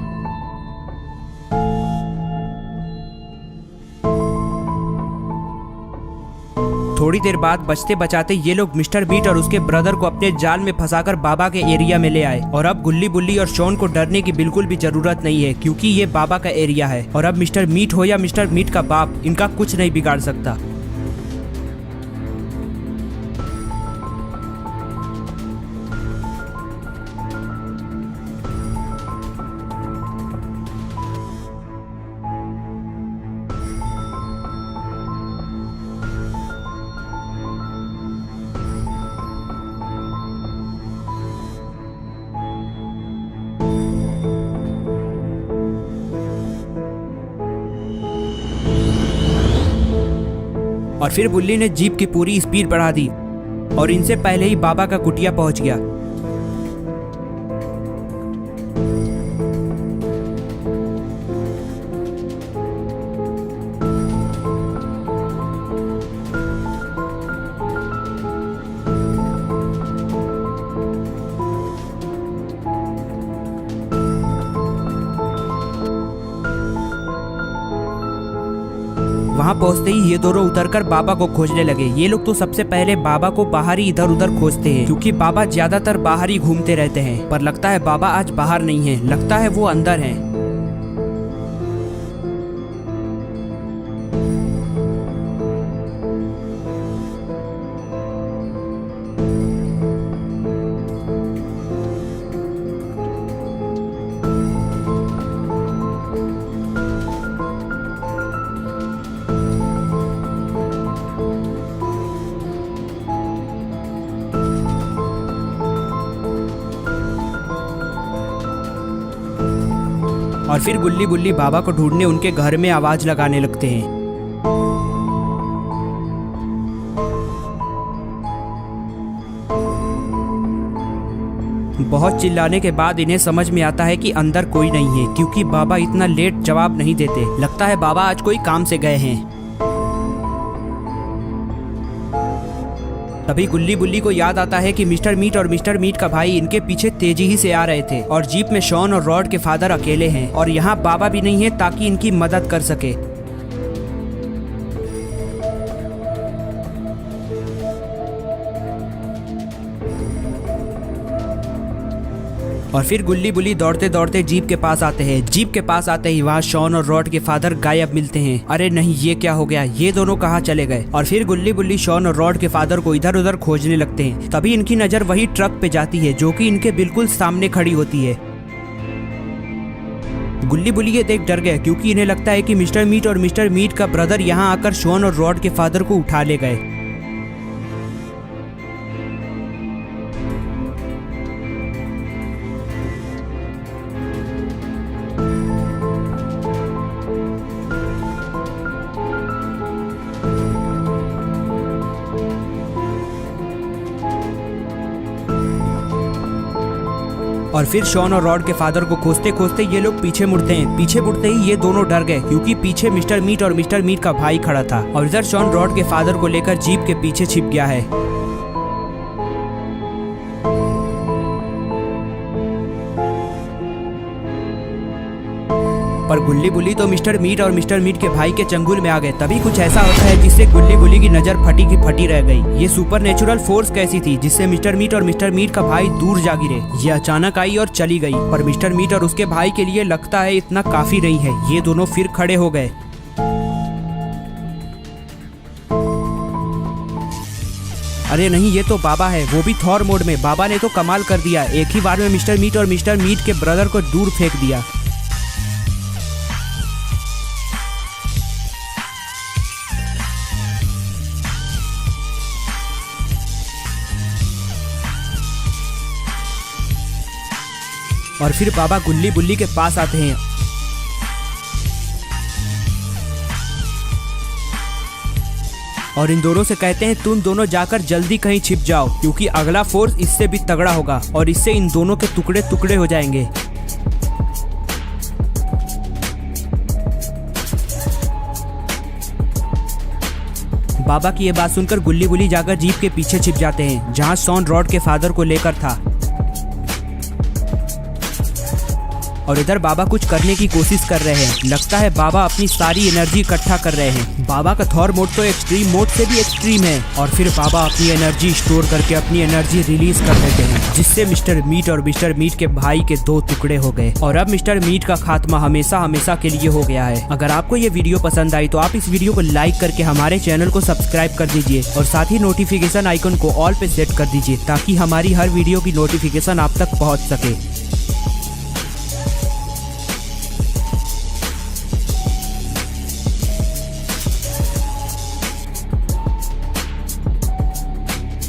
Speaker 1: थोड़ी देर बाद बचते बचाते ये लोग मिस्टर मीट और उसके ब्रदर को अपने जाल में फंसाकर बाबा के एरिया में ले आए। और अब गुल्ली बुल्ली और शॉन को डरने की बिल्कुल भी जरूरत नहीं है, क्योंकि ये बाबा का एरिया है और अब मिस्टर मीट हो या मिस्टर मीट का बाप, इनका कुछ नहीं बिगाड़ सकता। और फिर बुल्ली ने जीप की पूरी स्पीड बढ़ा दी और इनसे पहले ही बाबा का कुटिया पहुंच गया। वहां पहुंचते ही ये दोनों उतरकर बाबा को खोजने लगे। ये लोग तो सबसे पहले बाबा को बाहर ही इधर उधर खोजते हैं, क्योंकि बाबा ज्यादातर बाहर ही घूमते रहते हैं। पर लगता है बाबा आज बाहर नहीं है, लगता है वो अंदर हैं। और फिर गुल्ली बुल्ली बाबा को ढूंढने उनके घर में आवाज लगाने लगते हैं। बहुत चिल्लाने के बाद इन्हें समझ में आता है कि अंदर कोई नहीं है, क्योंकि बाबा इतना लेट जवाब नहीं देते। लगता है बाबा आज कोई काम से गए हैं। तभी गुल्ली बुल्ली को याद आता है कि मिस्टर मीट और मिस्टर मीट का भाई इनके पीछे तेजी ही से आ रहे थे और जीप में शॉन और रॉड के फादर अकेले हैं और यहाँ बाबा भी नहीं है ताकि इनकी मदद कर सके। और फिर गुल्ली बुल्ली दौड़ते दौड़ते जीप के पास आते हैं। जीप के पास आते ही वहाँ शॉन और रॉड के फादर गायब मिलते हैं। अरे नहीं, ये क्या हो गया, ये दोनों कहाँ चले गए। और फिर गुल्ली बुल्ली शॉन और रॉड के फादर को इधर उधर खोजने लगते हैं। तभी इनकी नजर वही ट्रक पे जाती है जो कि इनके बिल्कुल सामने खड़ी होती है। गुल्ली बुल्ली ये देख डर गए, क्योंकि इन्हें लगता है कि मिस्टर मीट और मिस्टर मीट का ब्रदर यहाँ आकर शॉन और रॉड के फादर को उठा ले गए। और फिर शॉन और रॉड के फादर को खोजते खोजते ये लोग पीछे मुड़ते हैं। पीछे मुड़ते ही ये दोनों डर गए, क्योंकि पीछे मिस्टर मीट और मिस्टर मीट का भाई खड़ा था और इधर शॉन रॉड के फादर को लेकर जीप के पीछे छिप गया है। पर गुल्ली बुल्ली तो मिस्टर मीट और मिस्टर मीट के भाई के चंगुल में आ गए। तभी कुछ ऐसा होता है जिससे गुल्ली बुल्ली की नजर फटी की फटी रह गई। ये सुपरनेचुरल फोर्स कैसी थी जिससे मिस्टर मीट और मिस्टर मीट का भाई दूर जा गिरे। ये अचानक आई और चली गई। पर मिस्टर मीट और उसके भाई के लिए लगता है इतना काफी नहीं है। ये दोनों फिर खड़े हो गए। अरे नहीं, ये तो बाबा है, वो भी थॉर मोड में। बाबा ने तो कमाल कर दिया, एक ही बार में मिस्टर मीट और मिस्टर मीट के ब्रदर को दूर फेंक दिया। और फिर बाबा गुल्ली बुल्ली के पास आते हैं और इन दोनों से कहते हैं तुम दोनों जाकर जल्दी कहीं छिप जाओ, क्योंकि अगला फोर्स इससे भी तगड़ा होगा और इससे इन दोनों के टुकड़े टुकड़े हो जाएंगे। बाबा की ये बात सुनकर गुल्ली बुल्ली जाकर जीप के पीछे छिप जाते हैं, जहां शॉन रॉड के फादर को लेकर था। और इधर बाबा कुछ करने की कोशिश कर रहे हैं। लगता है बाबा अपनी सारी एनर्जी इकट्ठा कर रहे हैं। बाबा का थॉर मोड तो एक्सट्रीम मोड से भी एक्सट्रीम है। और फिर बाबा अपनी एनर्जी स्टोर करके अपनी एनर्जी रिलीज कर देते हैं, जिससे मिस्टर मीट और मिस्टर मीट के भाई के 2 टुकड़े हो गए और अब मिस्टर मीट का खात्मा हमेशा हमेशा के लिए हो गया है। अगर आपको ये वीडियो पसंद आई तो आप इस वीडियो को लाइक करके हमारे चैनल को सब्सक्राइब कर दीजिए और साथ ही नोटिफिकेशन आइकन को ऑल पे सेट कर दीजिए ताकि हमारी हर वीडियो की नोटिफिकेशन आप तक पहुंच सके।